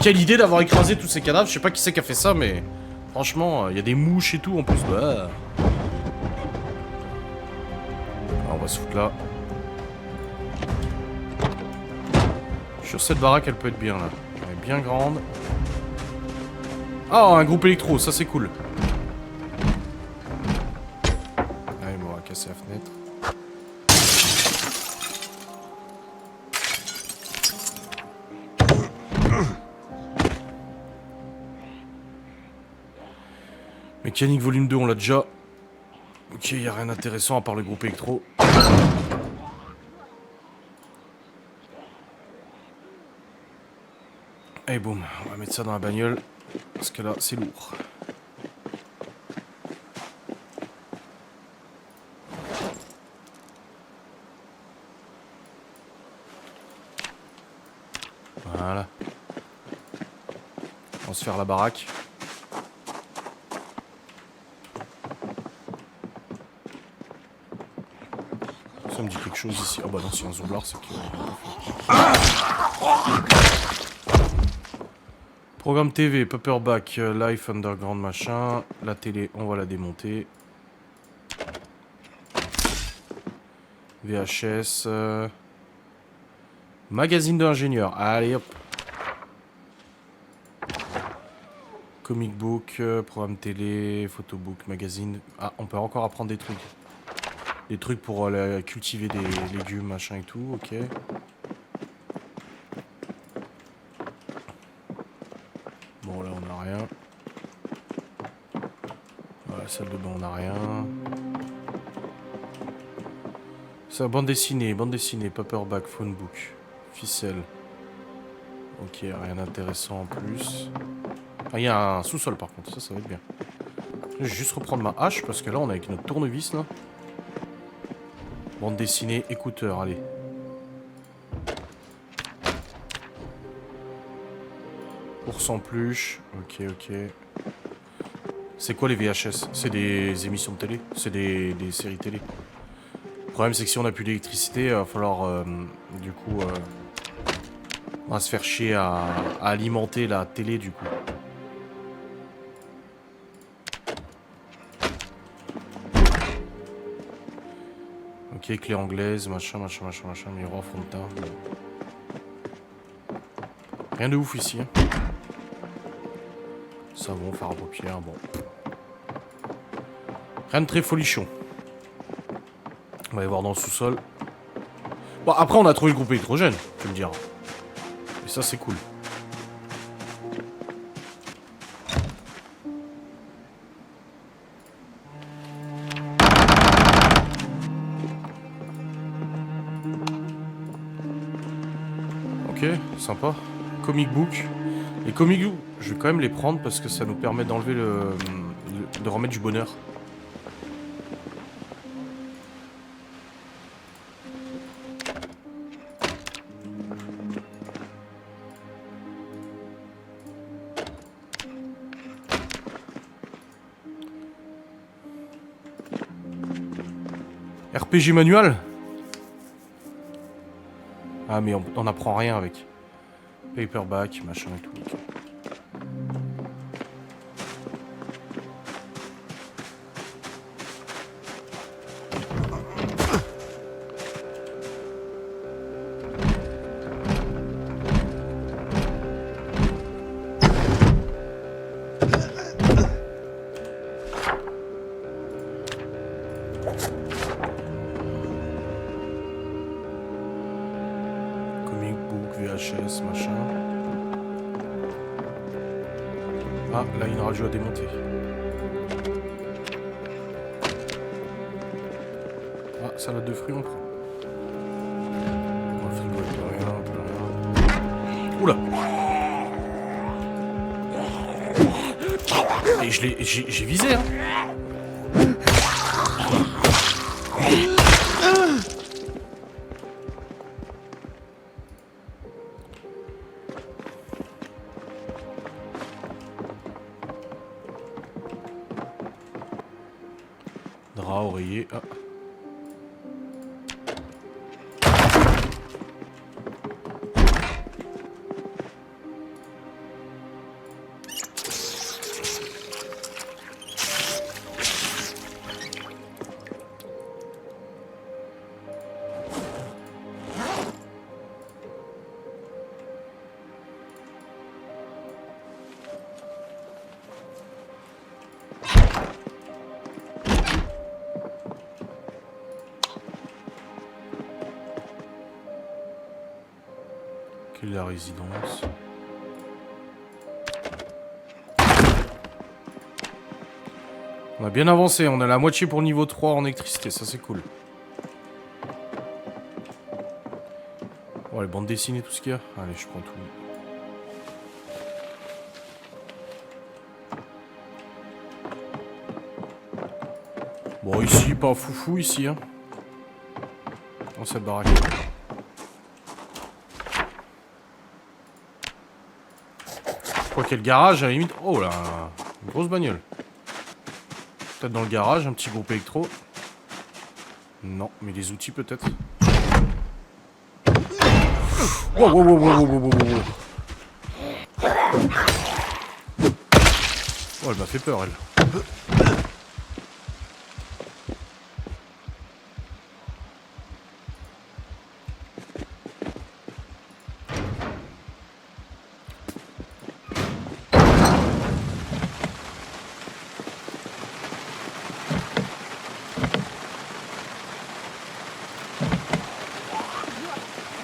Quelle idée d'avoir écrasé tous ces cadavres. Je sais pas qui c'est qui a fait ça, mais... Franchement, il y a des mouches et tout en plus. Bah... On va se foutre là. Sur cette baraque, elle peut être bien là. Elle est bien grande. Ah, un groupe électro, ça c'est cool. Allez, bon, on va casser la fenêtre. Mécanique volume 2, on l'a déjà. Ok, y a rien d'intéressant à part le groupe électro. Et boum, on va mettre ça dans la bagnole. Parce que là, c'est lourd. Voilà. On va se faire la baraque. Ça me dit quelque chose ici. Ah bah non, c'est un zomblard, c'est que... Programme TV, Paperback, Life Underground, machin. La télé, on va la démonter. VHS. Magazine d'ingénieur. Allez hop. Comic book, programme télé, photobook, magazine. Ah, on peut encore apprendre des trucs. Des trucs pour cultiver des légumes, machin et tout, ok. Bon, là, on n'a rien. Ouais, salle de bain, on n'a rien. Ça, bande dessinée, paperback, phonebook, ficelle. Ok, rien d'intéressant en plus. Ah, il y a un sous-sol par contre, ça va être bien. Je vais juste reprendre ma hache parce que là, on est avec notre tournevis là. Bande dessinée, écouteur, allez. Ours en peluche, ok, ok. C'est quoi les VHS? C'est des émissions de télé? C'est des séries télé? Le problème c'est que si on n'a plus d'électricité, il va falloir du coup on va se faire chier à alimenter la télé du coup. Ok, clé anglaise, machin, miroir fond de teint. Rien de ouf ici. Hein. Savon, fard à paupières, bon. Rien de très folichon. On va aller voir dans le sous-sol. Bon, après, on a trouvé le groupe électrogène, tu me diras. Et ça, c'est cool. Ok, sympa. Comic book. Les comic books, je vais quand même les prendre parce que ça nous permet d'enlever de remettre du bonheur. RPG manuel? Ah mais on apprend rien avec. Paperback, machin et tout. Okay. VHS, machin. Ah, là, il y a une radio à démonter. Ah, salade de fruits, on prend. Le frigo, plus rien. Oula! Et j'ai visé, hein! Drap, oreiller, ah. Quelle est la résidence? On a bien avancé, on a la moitié pour niveau 3 en électricité, ça c'est cool. Oh, les bandes dessinées, tout ce qu'il y a. Allez, je prends tout. Bon, ici, pas foufou, ici, hein. Dans cette baraque. Quoi qu'il y ait le garage, à la limite... Oh là, une grosse bagnole. Peut-être dans le garage, un petit groupe électro. Non, mais des outils peut-être. Wow, wow, wow, wow, wow, wow, wow. Oh, elle m'a fait peur, elle.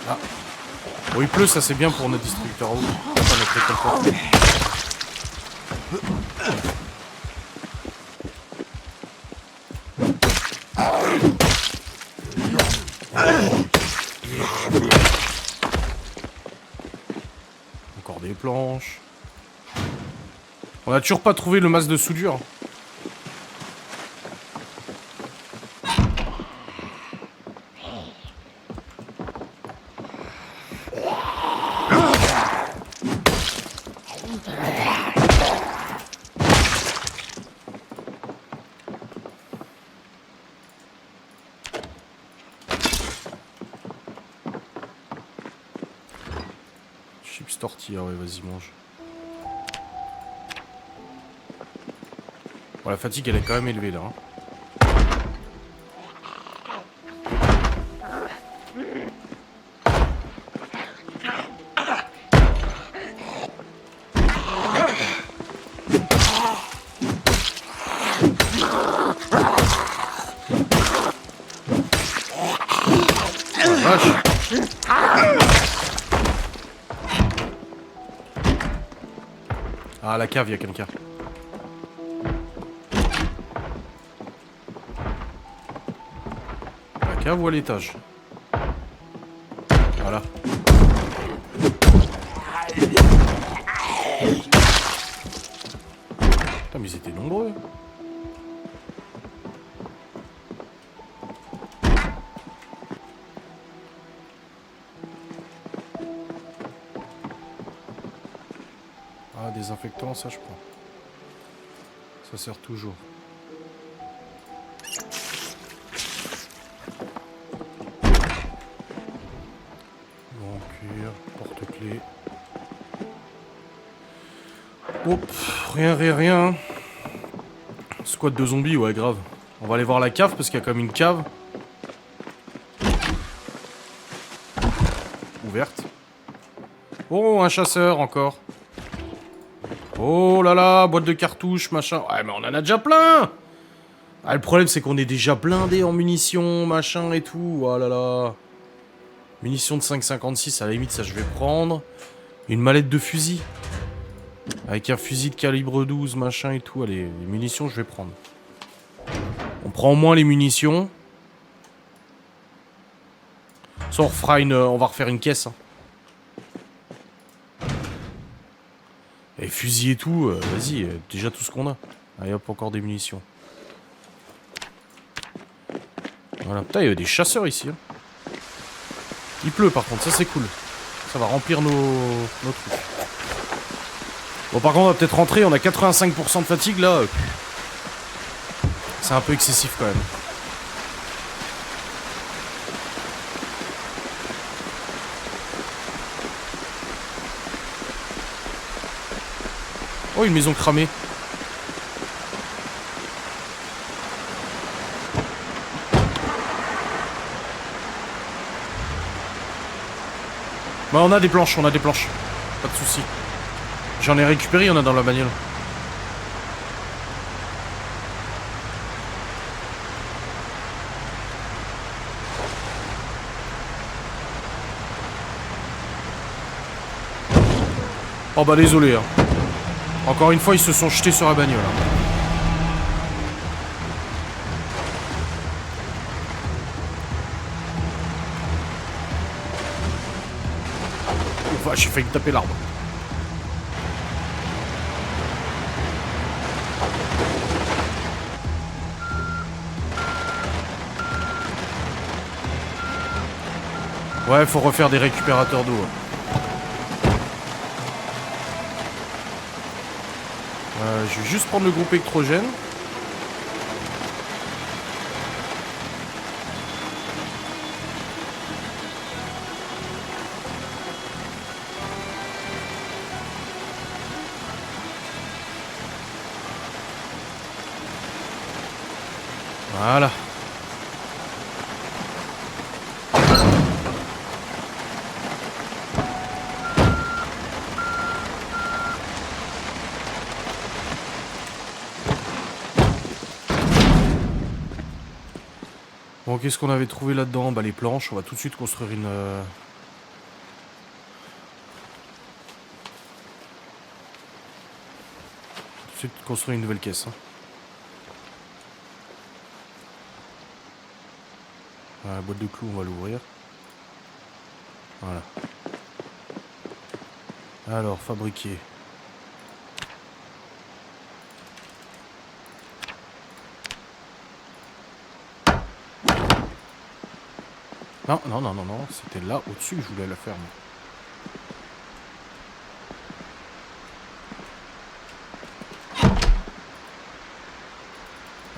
Ah. Bon, il pleut, ça c'est bien pour notre distributeur à eau. Enfin, notre récolteur. Encore des planches. On a toujours pas trouvé le masque de soudure. Chips tortilla, ouais, vas-y, mange. Bon, la fatigue, elle est quand même élevée, là. Hein. Oh, la vache. Ah, la cave, il y a quelqu'un. La cave ou à l'étage? Voilà. Putain, mais ils étaient nombreux. Ah, désinfectant, ça je prends. Ça sert toujours. Bon, cuir, porte-clés. Hop, rien. Squad de zombies, ouais, grave. On va aller voir la cave parce qu'il y a quand même une cave. Ouverte. Oh, un chasseur encore. Oh là là, boîte de cartouches, machin. Ouais, mais on en a déjà plein. Ah, le problème, c'est qu'on est déjà blindé en munitions, machin et tout. Oh là là. Munitions de 5,56, à la limite, ça je vais prendre. Une mallette de fusil. Avec un fusil de calibre 12, machin et tout. Allez, les munitions, je vais prendre. On prend au moins les munitions. Ça, on refera une... On va refaire une caisse. Hein. Et fusil et tout, vas-y, déjà tout ce qu'on a. Allez hop, encore des munitions. Voilà, putain, il y a des chasseurs ici. Hein. Il pleut par contre, ça c'est cool. Ça va remplir nos trucs. Bon, par contre, on va peut-être rentrer, on a 85% de fatigue là. C'est un peu excessif quand même. Oh, une maison cramée. Bah, on a des planches, Pas de soucis. J'en ai récupéré, il y en a dans la bagnole. Oh bah désolé. Hein. Encore une fois, ils se sont jetés sur la bagnole. Hein. Enfin, j'ai failli me taper l'arbre. Ouais, faut refaire des récupérateurs d'eau. Je vais juste prendre le groupe électrogène. Voilà. Bon, qu'est-ce qu'on avait trouvé là-dedans? Bah les planches, on va tout de suite construire une... Tout de suite construire une nouvelle caisse. Hein. La boîte de clous, on va l'ouvrir. Voilà. Alors, fabriquer. Non, non, non, non, non, c'était là, au-dessus que je voulais la faire. Moi.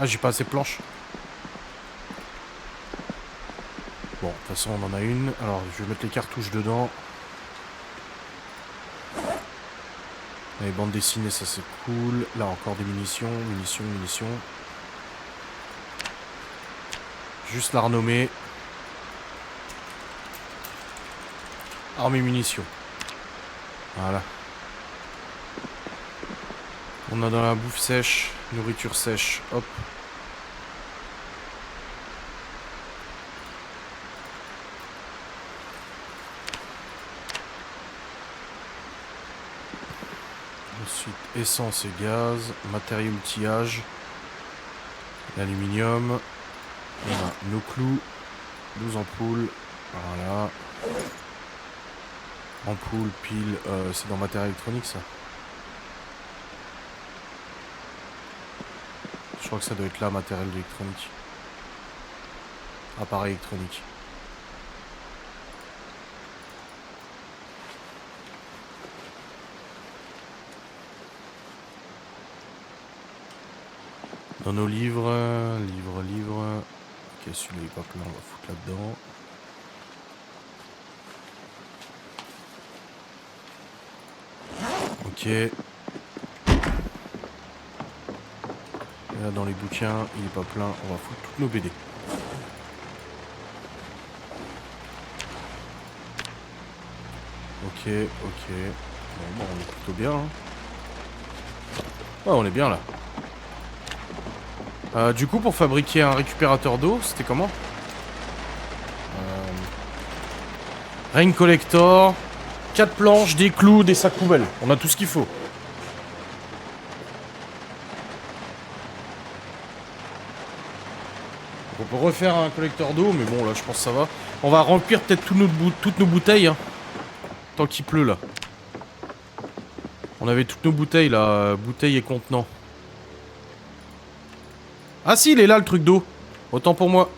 Ah, j'ai pas assez de planches. Bon, de toute façon, on en a une. Alors, je vais mettre les cartouches dedans. Les bandes dessinées, ça c'est cool. Là, encore des munitions, munitions, munitions. Juste la renommer. Armes et munitions. Voilà. On a dans la bouffe sèche, nourriture sèche, hop. Ensuite, essence et gaz, matériel outillage, l'aluminium. On a nos clous, 12 ampoules, voilà. Ampoule, pile, c'est dans matériel électronique ça. Je crois que ça doit être là, matériel électronique. Appareil électronique. Dans nos livres, livres. Ok, celui-là est pas plein, on va foutre là-dedans. Ok. Et là, dans les bouquins, il est pas plein, on va foutre toutes nos BD. Ok, ok. Bon, on est plutôt bien. Hein. Ouais, on est bien là. Du coup, pour fabriquer un récupérateur d'eau, c'était comment? Rain collector, 4 planches, des clous, des sacs poubelles. On a tout ce qu'il faut. On peut refaire un collecteur d'eau, mais bon, là, je pense que ça va. On va remplir peut-être toutes nos bouteilles. Hein, tant qu'il pleut, là. On avait toutes nos bouteilles, là. Bouteilles et contenants. Ah si, il est là, le truc d'eau. Autant pour moi.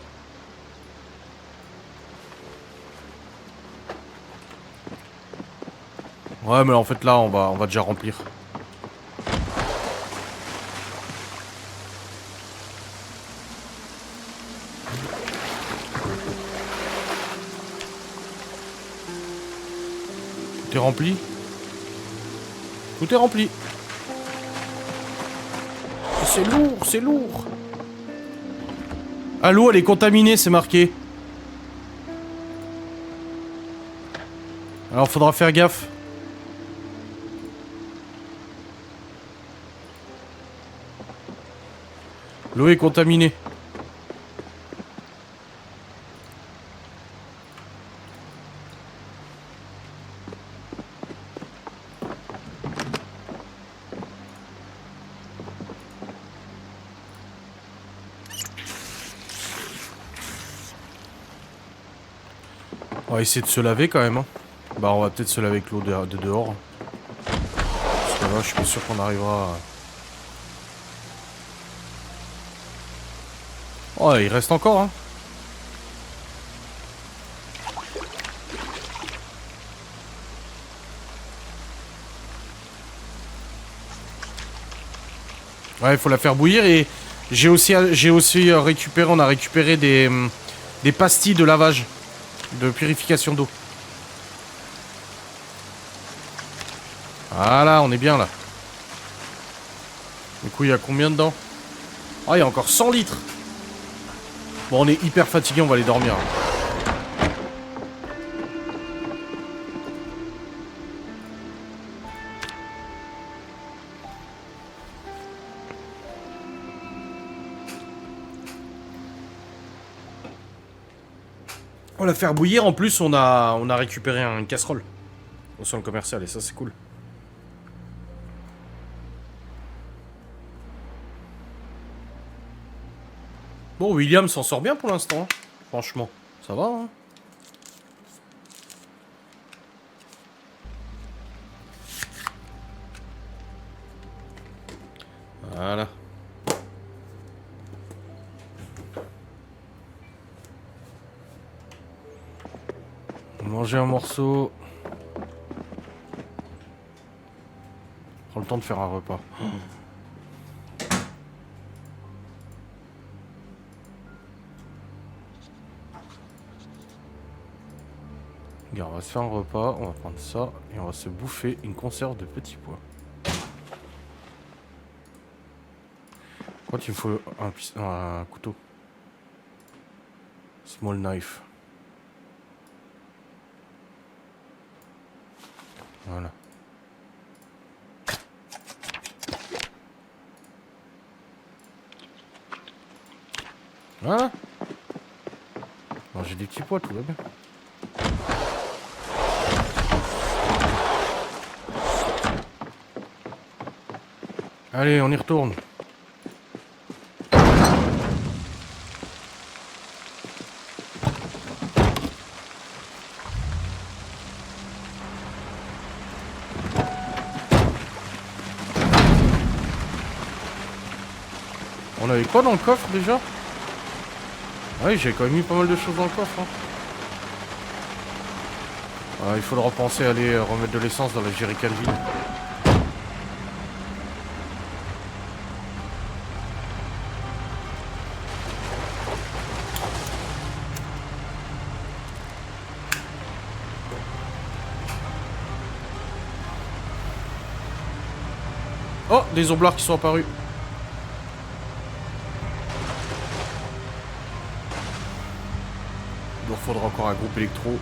Ouais, mais en fait, là, on va déjà remplir. Tout est rempli. Tout est rempli. C'est lourd, c'est lourd. Ah, l'eau, elle est contaminée, c'est marqué. Alors, faudra faire gaffe. L'eau est contaminée. On va essayer de se laver quand même. Hein. Bah on va peut-être se laver avec l'eau de dehors. Parce que là je suis pas sûr qu'on arrivera... Oh il reste encore hein. Ouais il faut la faire bouillir et j'ai aussi récupéré, on a récupéré des pastilles de lavage, de purification d'eau. Voilà, on est bien là. Du coup, il y a combien dedans? Ah, il y a encore 100 litres. Bon, on est hyper fatigué, on va aller dormir. On va la faire bouillir. En plus, on a récupéré une casserole au centre commercial et ça, c'est cool. Bon, William s'en sort bien pour l'instant. Hein. Franchement, ça va. Hein. Voilà. Manger un morceau. Prends le temps de faire un repas. Regarde, on va se faire un repas, on va prendre ça et on va se bouffer une conserve de petits pois. Quoi, il me faut un couteau. Small knife. Voilà. Voilà. J'ai des petits pois, tout va bien. Allez, on y retourne. On avait quoi dans le coffre déjà? Oui, j'ai quand même mis pas mal de choses dans le coffre. Hein. Il faudra penser à aller remettre de l'essence dans la jerrycan vide. Oh, des omblards qui sont apparus. Il nous faudra encore un groupe électro.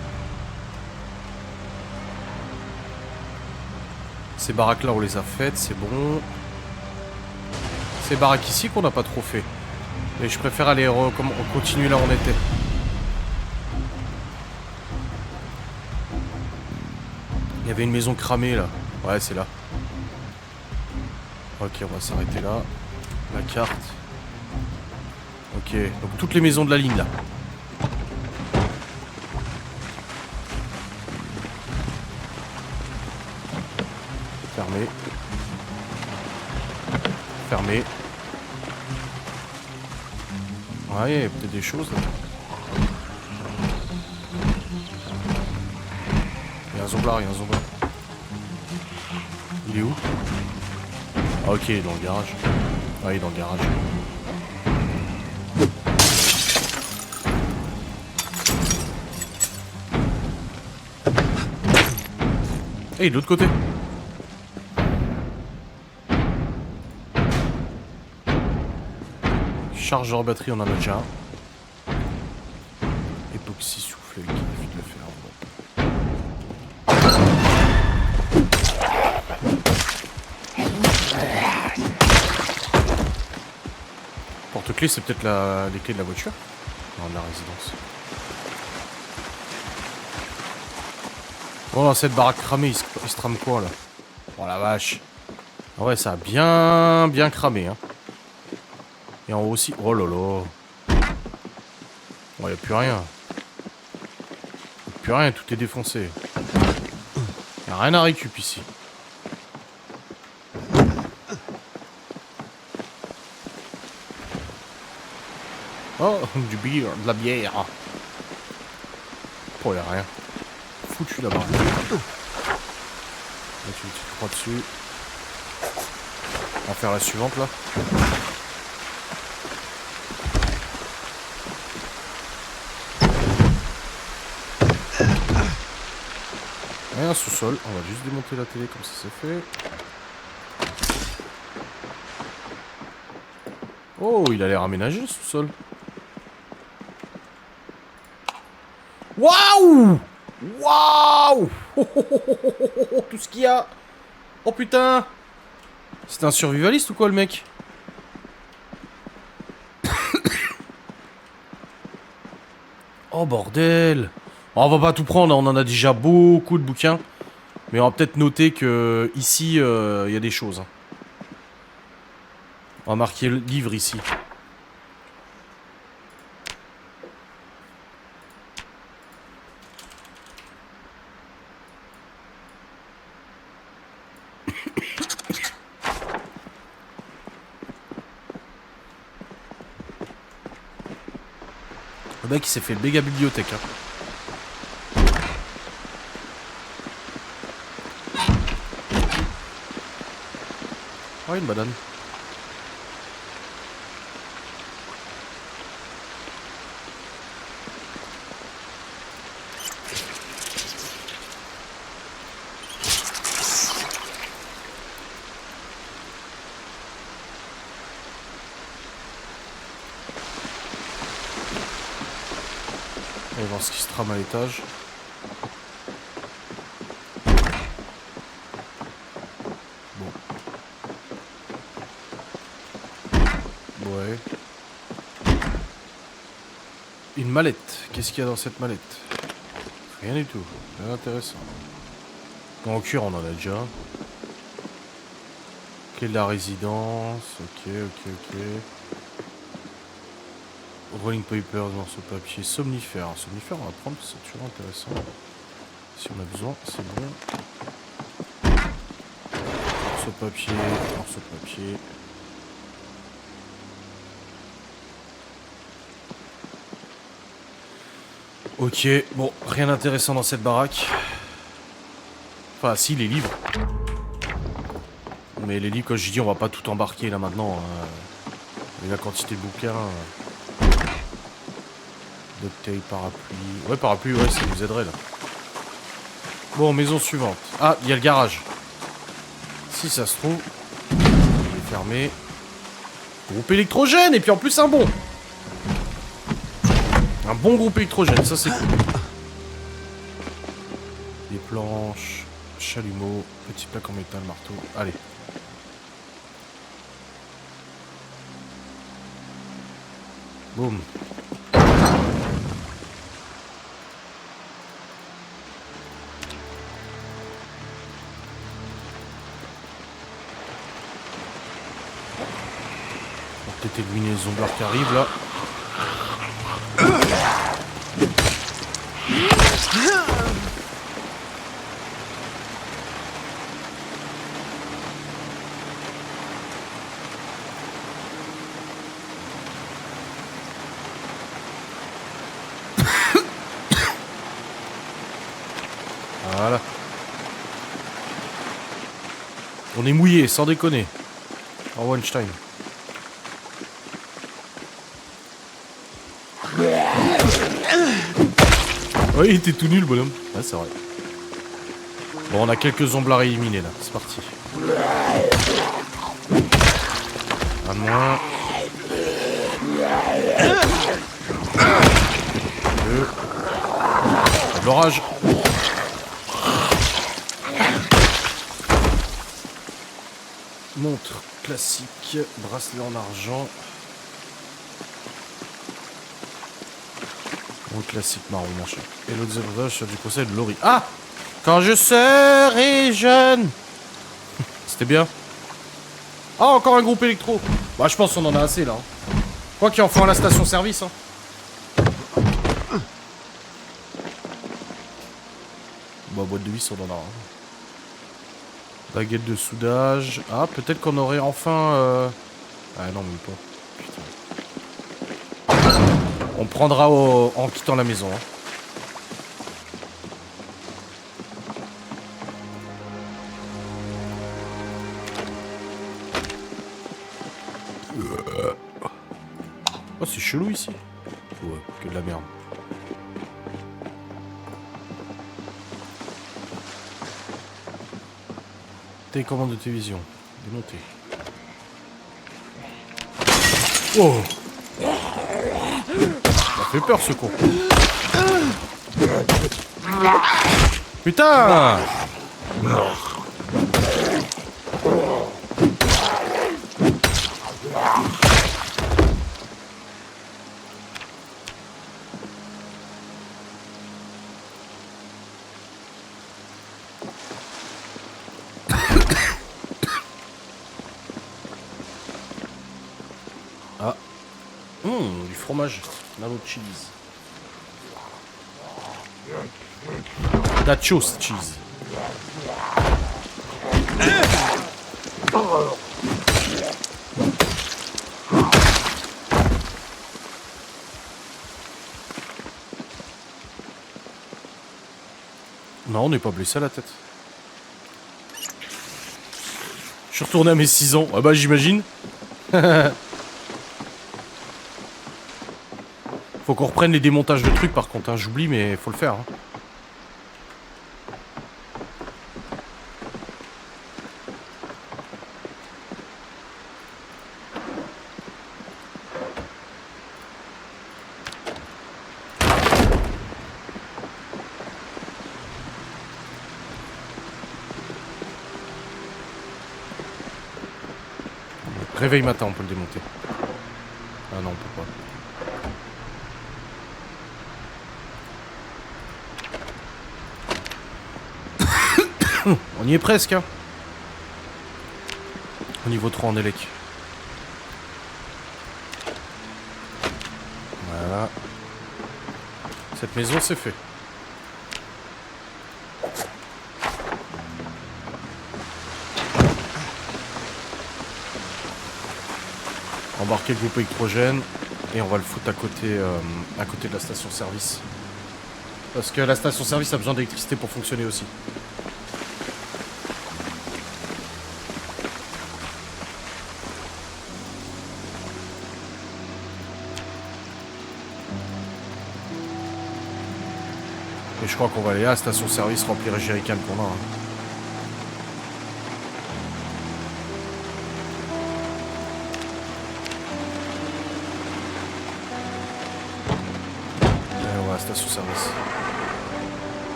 Ces baraques là on les a faites, c'est bon. Ces baraques ici qu'on n'a pas trop fait. Mais je préfère aller continuer là où on était. Il y avait une maison cramée là. Ouais, c'est là. Ok, on va s'arrêter là. La carte. Ok, donc toutes les maisons de la ligne là. Fermé. Fermé. Ouais, il y a peut-être des choses là. Il y a un zomblard, il y a un zomblard. Il est où? Ah, ok, il est dans le garage. Ah, il est dans le garage. Et de l'autre côté. Chargeur batterie, on en a déjà un. Époxy soufflé qui évite de le faire. Porte-clés, c'est peut-être les clés de la voiture? Non, de la résidence. Bon, dans cette baraque cramée, il se trame quoi là? Oh la vache. Ah ouais, ça a bien cramé. Hein. Et en haut aussi. Oh là là. Bon, y a plus rien. Y a plus rien, tout est défoncé. Y'a rien à récup ici. Oh, du bière, de la bière. Oh, y'a rien. Foutu là-bas. Là, tu crois dessus. On va faire la suivante là. Et un sous-sol. On va juste démonter la télé comme ça c'est fait. Oh, il a l'air aménagé le sous-sol. Waouh! Waouh! Tout ce qu'il y a. Oh putain! C'est un survivaliste ou quoi le mec? Oh bordel! Oh, on va pas tout prendre, on en a déjà beaucoup de bouquins. Mais on va peut-être noter que ici, il y a des choses. On va marquer le livre ici. Le mec il s'est fait le méga bibliothèque. Hein. Oh, une banane. On va voir ce qui se trame à l'étage. Bon. Ouais. Une mallette. Qu'est-ce qu'il y a dans cette mallette? Rien du tout. Rien d'intéressant. Bon, en cuir, on en a déjà. Clé de la résidence. Ok. Rolling papers, morceau de papier. Somnifère. Somnifère, on va prendre, c'est toujours intéressant. Si on a besoin, c'est bon. Morceau de papier. Ok, bon, rien d'intéressant dans cette baraque. Enfin, si, les livres. Mais les livres, comme je dis, on va pas tout embarquer là maintenant. Et la quantité de bouquins. Ducktail, parapluie. Ouais, parapluie, ouais, ça nous aiderait là. Bon, maison suivante. Ah, il y a le garage. Si ça se trouve. Il est fermé. Groupe électrogène, et puis en plus un bon. Un bon groupe électrogène, ça c'est cool. Des planches, chalumeau, petit plaque en métal, marteau. Allez. Boum. On va peut-être éliminer les zombies qui arrivent là. Voilà. On est mouillé, sans déconner. En Weinstein. Ouais, il était tout nul, bonhomme. Ouais, c'est vrai. Bon, on a quelques zombies à éliminer là. C'est parti. Un de moins. Deux. De l'orage. Montre classique, bracelet en argent. Montre classique marron, machin. Et l'autre zébrage sur du conseil de Laurie. Ah! Quand je serai jeune! C'était bien. Ah, encore un groupe électro. Bah, je pense qu'on en a assez là. Quoi qu'il en faut à la station service. Hein. Bah, boîte de vis, on en a. Hein. Baguette de soudage. Ah, peut-être qu'on aurait enfin... Ah non, même pas. Putain. On prendra en quittant la maison. Hein. Oh, c'est chelou ici. Ouais, que de la merde. Télécommande de télévision. Démonté. Oh! Ça fait peur ce con. Putain! Ah. Du fromage. Nalo cheese. Nachos cheese. Non, on n'est pas blessé à la tête. Je suis retourné à mes 6 ans. Ah bah j'imagine. Faut qu'on reprenne les démontages de trucs par contre, hein. J'oublie mais faut le faire. Hein. Réveil matin, on peut le démonter. Ah non, on peut pas. On y est presque, hein. Au niveau 3 en élec. Voilà. Cette maison, c'est fait. Embarquer le groupe électrogène et on va le foutre à côté de la station-service. Parce que la station-service a besoin d'électricité pour fonctionner aussi. Et je crois qu'on va aller à la station-service remplir les jerrycans qu'on a. Hein. Station-service.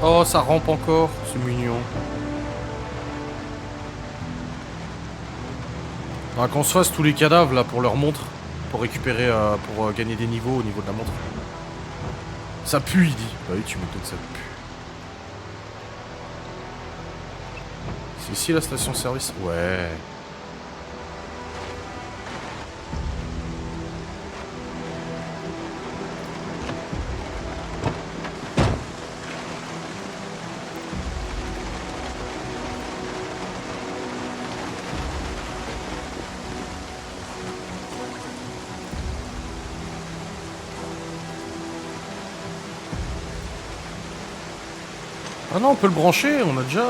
Oh, ça rampe encore, c'est mignon. Faudra qu'on se fasse tous les cadavres là pour leur montre. Pour récupérer, pour gagner des niveaux au niveau de la montre. Ça pue, il dit. Bah oui, tu m'étonnes que ça pue. C'est ici la station-service? Ouais. Ah non, on peut le brancher, on a déjà.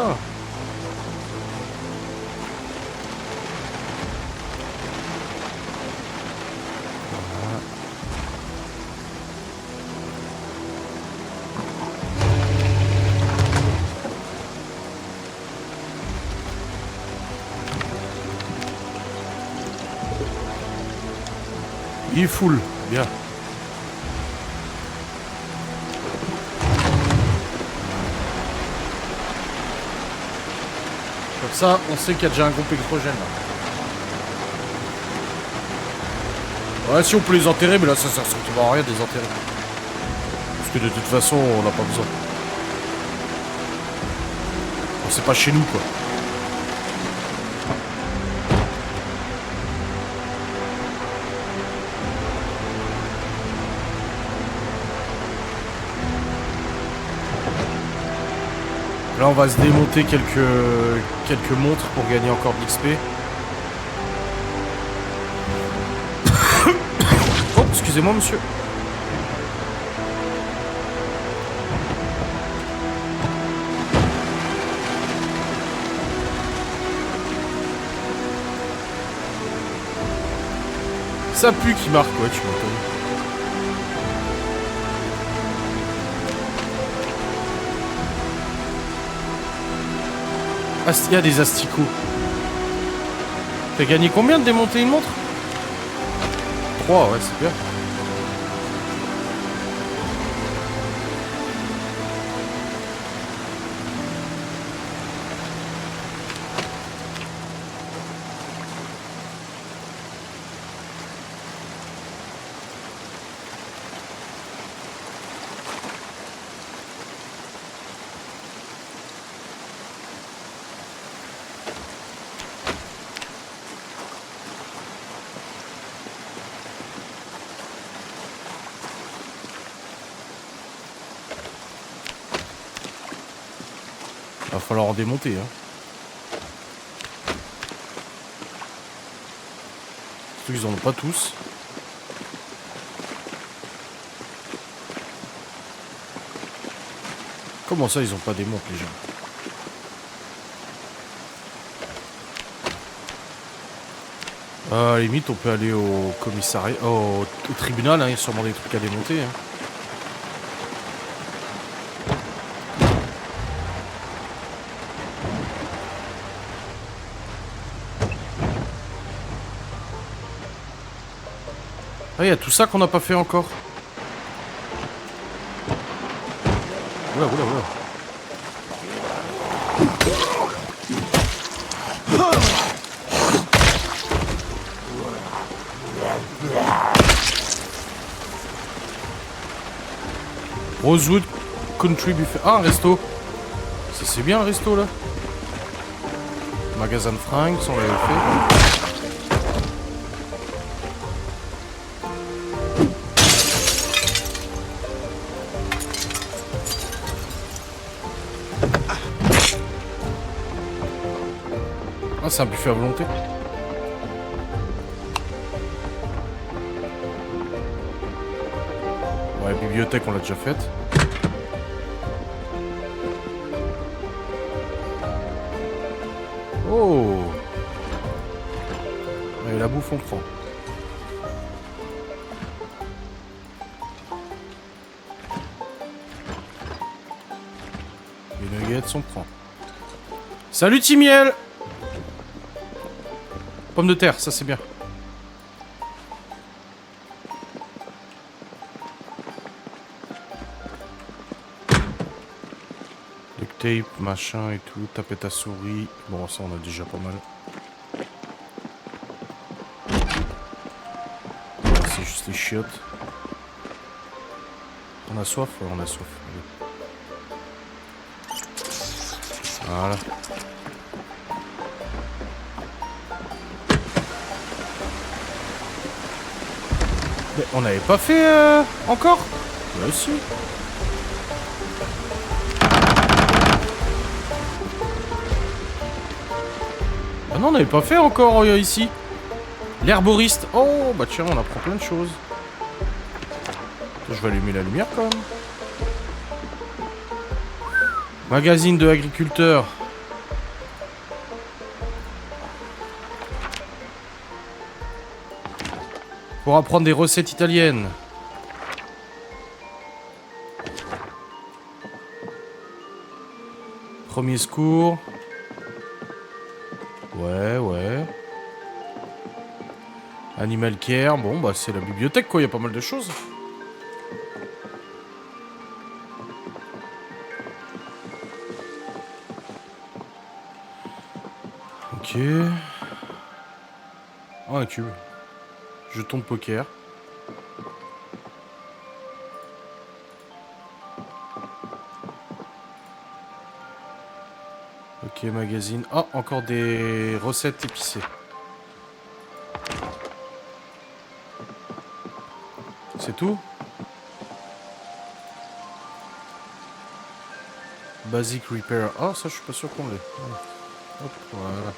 Il est full, bien. Comme ça, on sait qu'il y a déjà un groupe électrogène là. Ouais, si on peut les enterrer, mais là ça sert surtout à rien de les enterrer. Parce que de toute façon, on n'a pas besoin. C'est pas chez nous, quoi. Là, on va se démonter quelques montres pour gagner encore de l'XP. Oh, excusez-moi, monsieur. Ça pue qui marque, ouais, tu m'entends. Il y a des asticots. T'as gagné combien de démonter une montre? 3, ouais, c'est bien. Va falloir en démonter, hein. Surtout qu'ils en ont pas tous. Comment ça, ils ont pas des montres, les gens? À la limite, on peut aller au commissariat, au tribunal, hein, il y a sûrement des trucs à démonter, hein. Ah, il y a tout ça qu'on n'a pas fait encore. Oula, oula, oula. Rosewood Country Buffet. Ah, un resto. C'est bien un resto là. Magasin de fringues, ça on l'avait fait. Ah, c'est un buffet à volonté. Ouais, bibliothèque, on l'a déjà faite. Oh! Et la bouffe, on prend. Les nuggets, on prend. Salut, Timiel! Pomme de terre, ça c'est bien. Duct tape, machin et tout, tapette à souris. Bon, ça on a déjà pas mal. Ouais, c'est juste les chiottes. On a soif? Ouais, on a soif. Allez. Voilà. Mais on n'avait pas fait encore? Ouais, si. Ah non, on n'avait pas fait encore ici. L'herboriste. Oh, bah tiens, on apprend plein de choses. Je vais allumer la lumière quand même. Magazine de agriculteur. Pour apprendre des recettes italiennes. Premier secours. Ouais, ouais. Animal care. Bon, bah c'est la bibliothèque quoi, il y a pas mal de choses. Ok. Oh, un cube. Jeton de poker. Ok, magazine. Oh, encore des recettes épicées. C'est tout? Basic repair. Oh, ça, je suis pas sûr qu'on l'ait. Hop, voilà.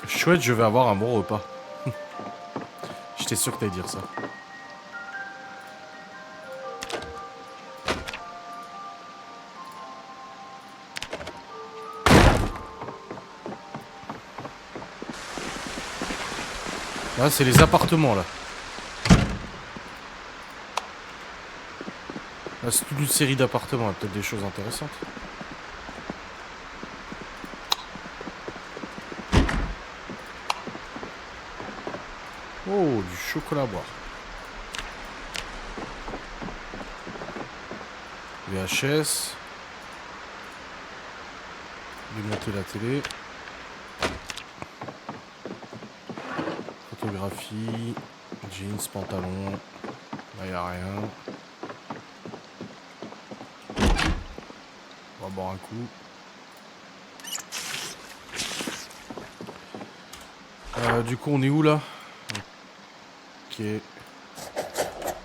Chouette, je vais avoir un bon repas. J'étais sûr que t'allais dire ça. Là, c'est les appartements, là. Là, c'est toute une série d'appartements. Il y a peut-être des choses intéressantes. Oh, du chocolat à boire. VHS. Démonter la télé. Photographie. Jeans, pantalon. Là, y a rien. On va boire un coup. Du coup, on est où là? Ok.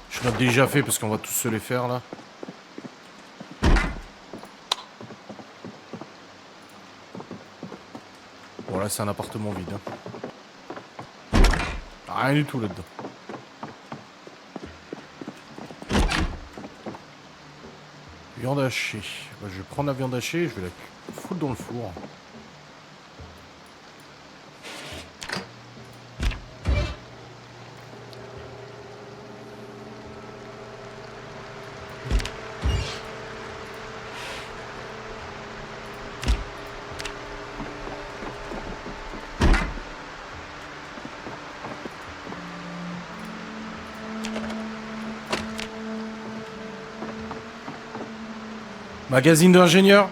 Je l'ai déjà fait parce qu'on va tous se les faire là. Bon, là, c'est un appartement vide. Hein. Rien du tout là-dedans. Viande hachée. Bah, je vais prendre la viande hachée et je vais la foutre dans le four. Magazine d'ingénieur.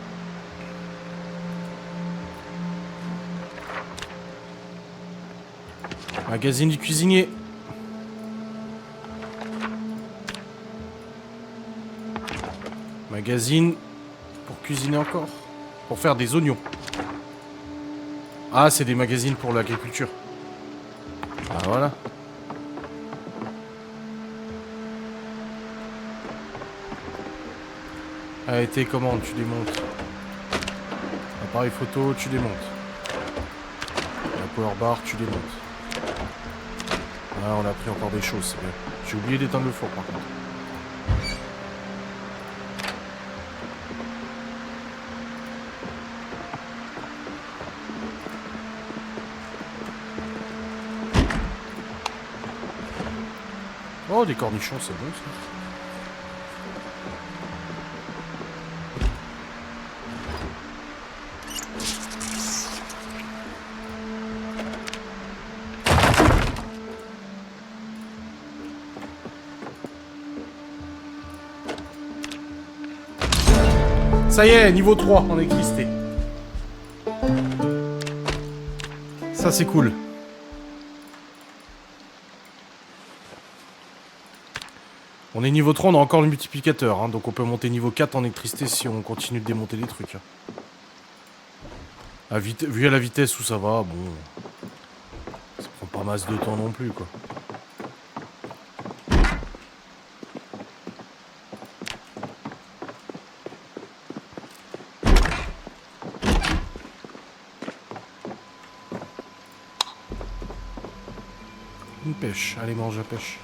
Magazine du cuisinier. Magazine pour cuisiner encore. Pour faire des oignons. Ah, c'est des magazines pour l'agriculture. Ah, voilà. Allez, tes commandes, tu démontes. Appareil photo, tu démontes. La power bar, tu démontes. Ah, on a pris encore des choses, c'est bien. J'ai oublié d'éteindre le four par contre. Oh, des cornichons, c'est bon ça. Ça y est, niveau 3 en électricité. Ça c'est cool. On est niveau 3, on a encore le multiplicateur, hein, donc on peut monter niveau 4 en électricité si on continue de démonter les trucs. Hein. Vu à la vitesse où ça va, bon... Ça prend pas masse de temps non plus, quoi. Une pêche, allez mange la pêche.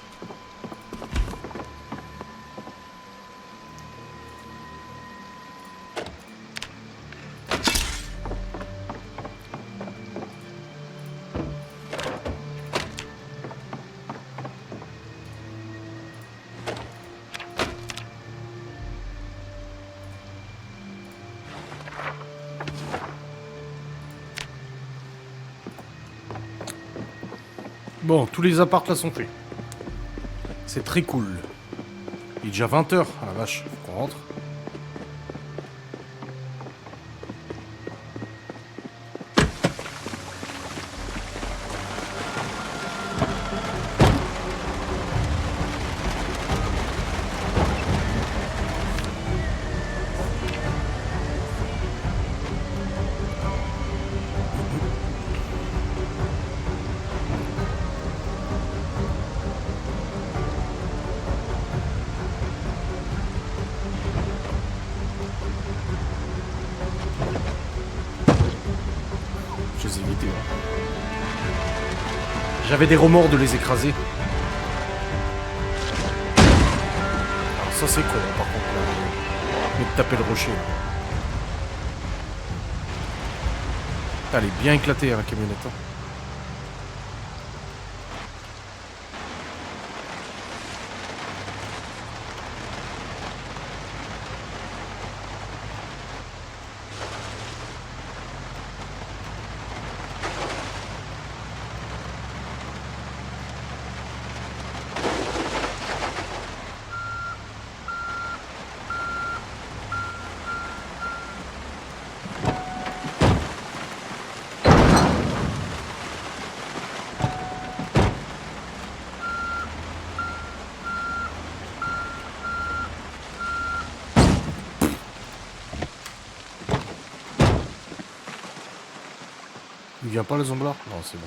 Bon, tous les apparts là sont faits. C'est très cool. Il est déjà 20h. Ah la vache, faut qu'on rentre. J'avais des remords de les écraser. Alors ça c'est con par contre. Mais de taper le rocher. Elle est bien éclatée la camionnette. Hein. Il vient pas le zomblard? Non, c'est bon.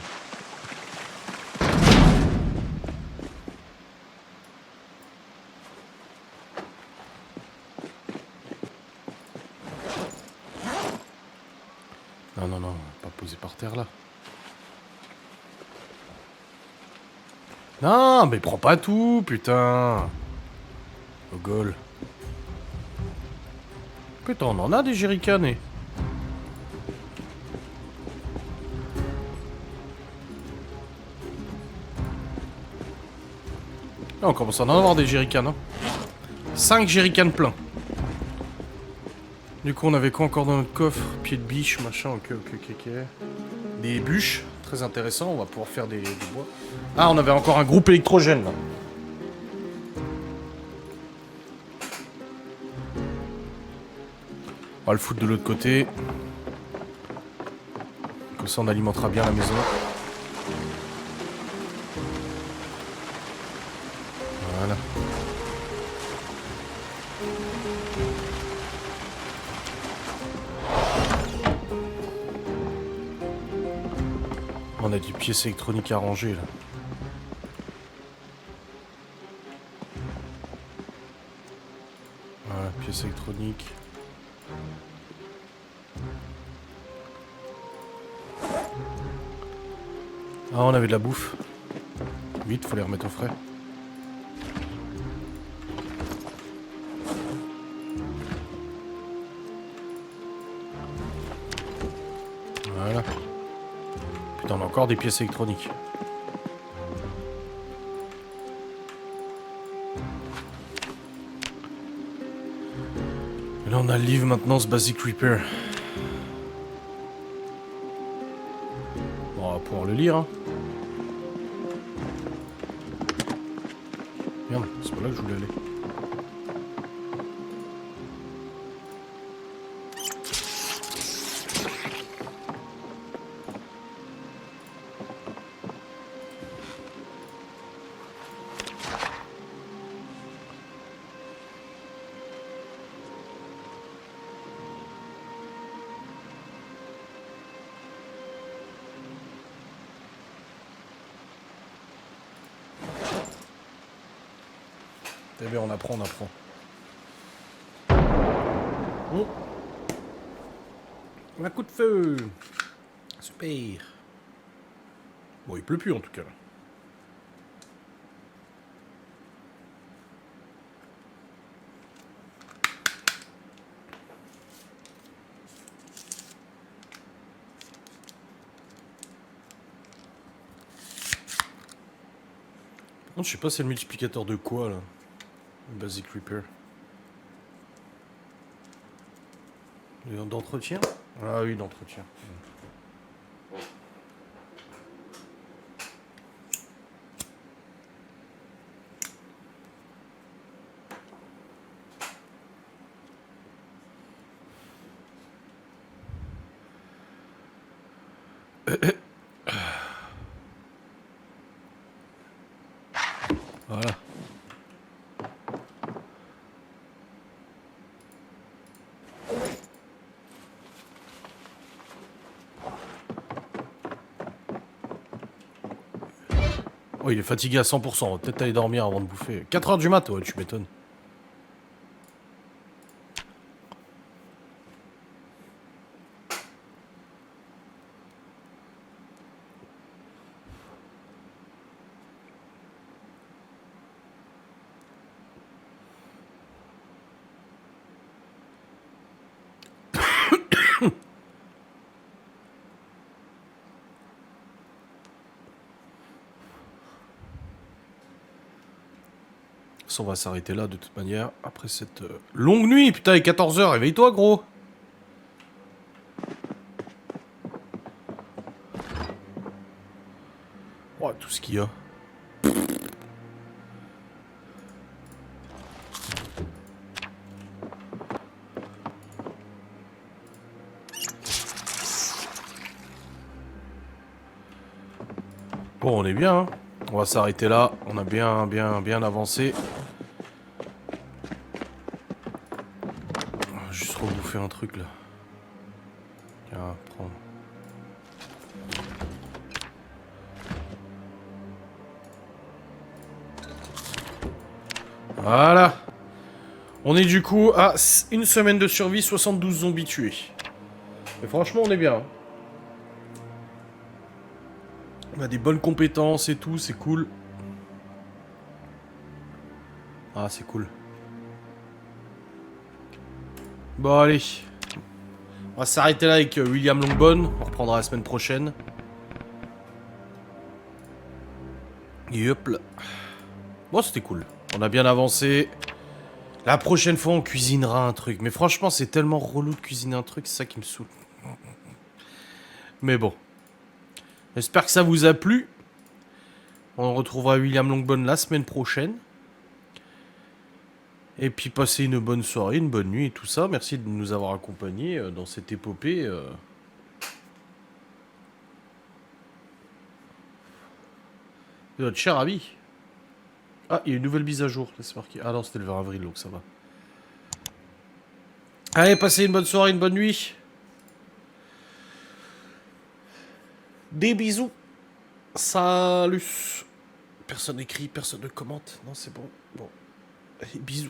Non, non, non, pas posé par terre là. Non, mais prends pas tout, putain. Au goal. Putain, on en a des jerrycans, eh. Là, on commence à en avoir des jerrycans, hein. 5 jerrycans pleins. Du coup, on avait quoi encore dans notre coffre? Pied de biche, machin, ok. Des bûches, très intéressant, on va pouvoir faire des bois. Ah, on avait encore un groupe électrogène, là. On va le foutre de l'autre côté. Comme ça, on alimentera bien la maison. Voilà. On a des pièces électroniques à ranger, là. Voilà, pièces électroniques. Ah, on avait de la bouffe. Vite, faut les remettre au frais. Voilà. Putain, on a encore des pièces électroniques. Et là, on a le livre maintenance Basic Repair. Bon, on va pouvoir le lire, hein. Merde, c'est pas là que je voulais aller. Eh bien, on apprend. Oh. Un coup de feu. Super. Bon, il pleut plus en tout cas. Par contre, je sais pas c'est le multiplicateur de quoi là. Basic Repair. D'entretien? Ah oui, d'entretien. Voilà. Oh, il est fatigué à 100%. On va peut-être aller dormir avant de bouffer. 4 heures du mat, ouais, tu m'étonnes. On va s'arrêter là de toute manière. Après cette longue nuit. Putain, il est 14 h. Réveille-toi, gros. Oh, tout ce qu'il y a. Bon, on est bien, hein. On va s'arrêter là. On a bien avancé. On va juste rebouffer un truc, là. Tiens, prends. Voilà. On est du coup à une semaine de survie, 72 zombies tués. Mais franchement, on est bien. On a des bonnes compétences et tout, c'est cool. Ah, c'est cool. Bon, allez. On va s'arrêter là avec William Longbone. On reprendra la semaine prochaine. Et hop là. Bon, c'était cool. On a bien avancé. La prochaine fois, on cuisinera un truc. Mais franchement, c'est tellement relou de cuisiner un truc, c'est ça qui me saoule. Mais bon. J'espère que ça vous a plu. On retrouvera William Longbone la semaine prochaine. Et puis passez une bonne soirée, une bonne nuit et tout ça. Merci de nous avoir accompagnés dans cette épopée. De notre cher ami. Ah, il y a une nouvelle mise à jour. Là, c'est marqué. Ah non, c'était le 20 avril, donc ça va. Allez, passez une bonne soirée, une bonne nuit. Des bisous. Salut. Personne n'écrit, personne ne commente. Non, c'est bon. Bon. Allez, bisous.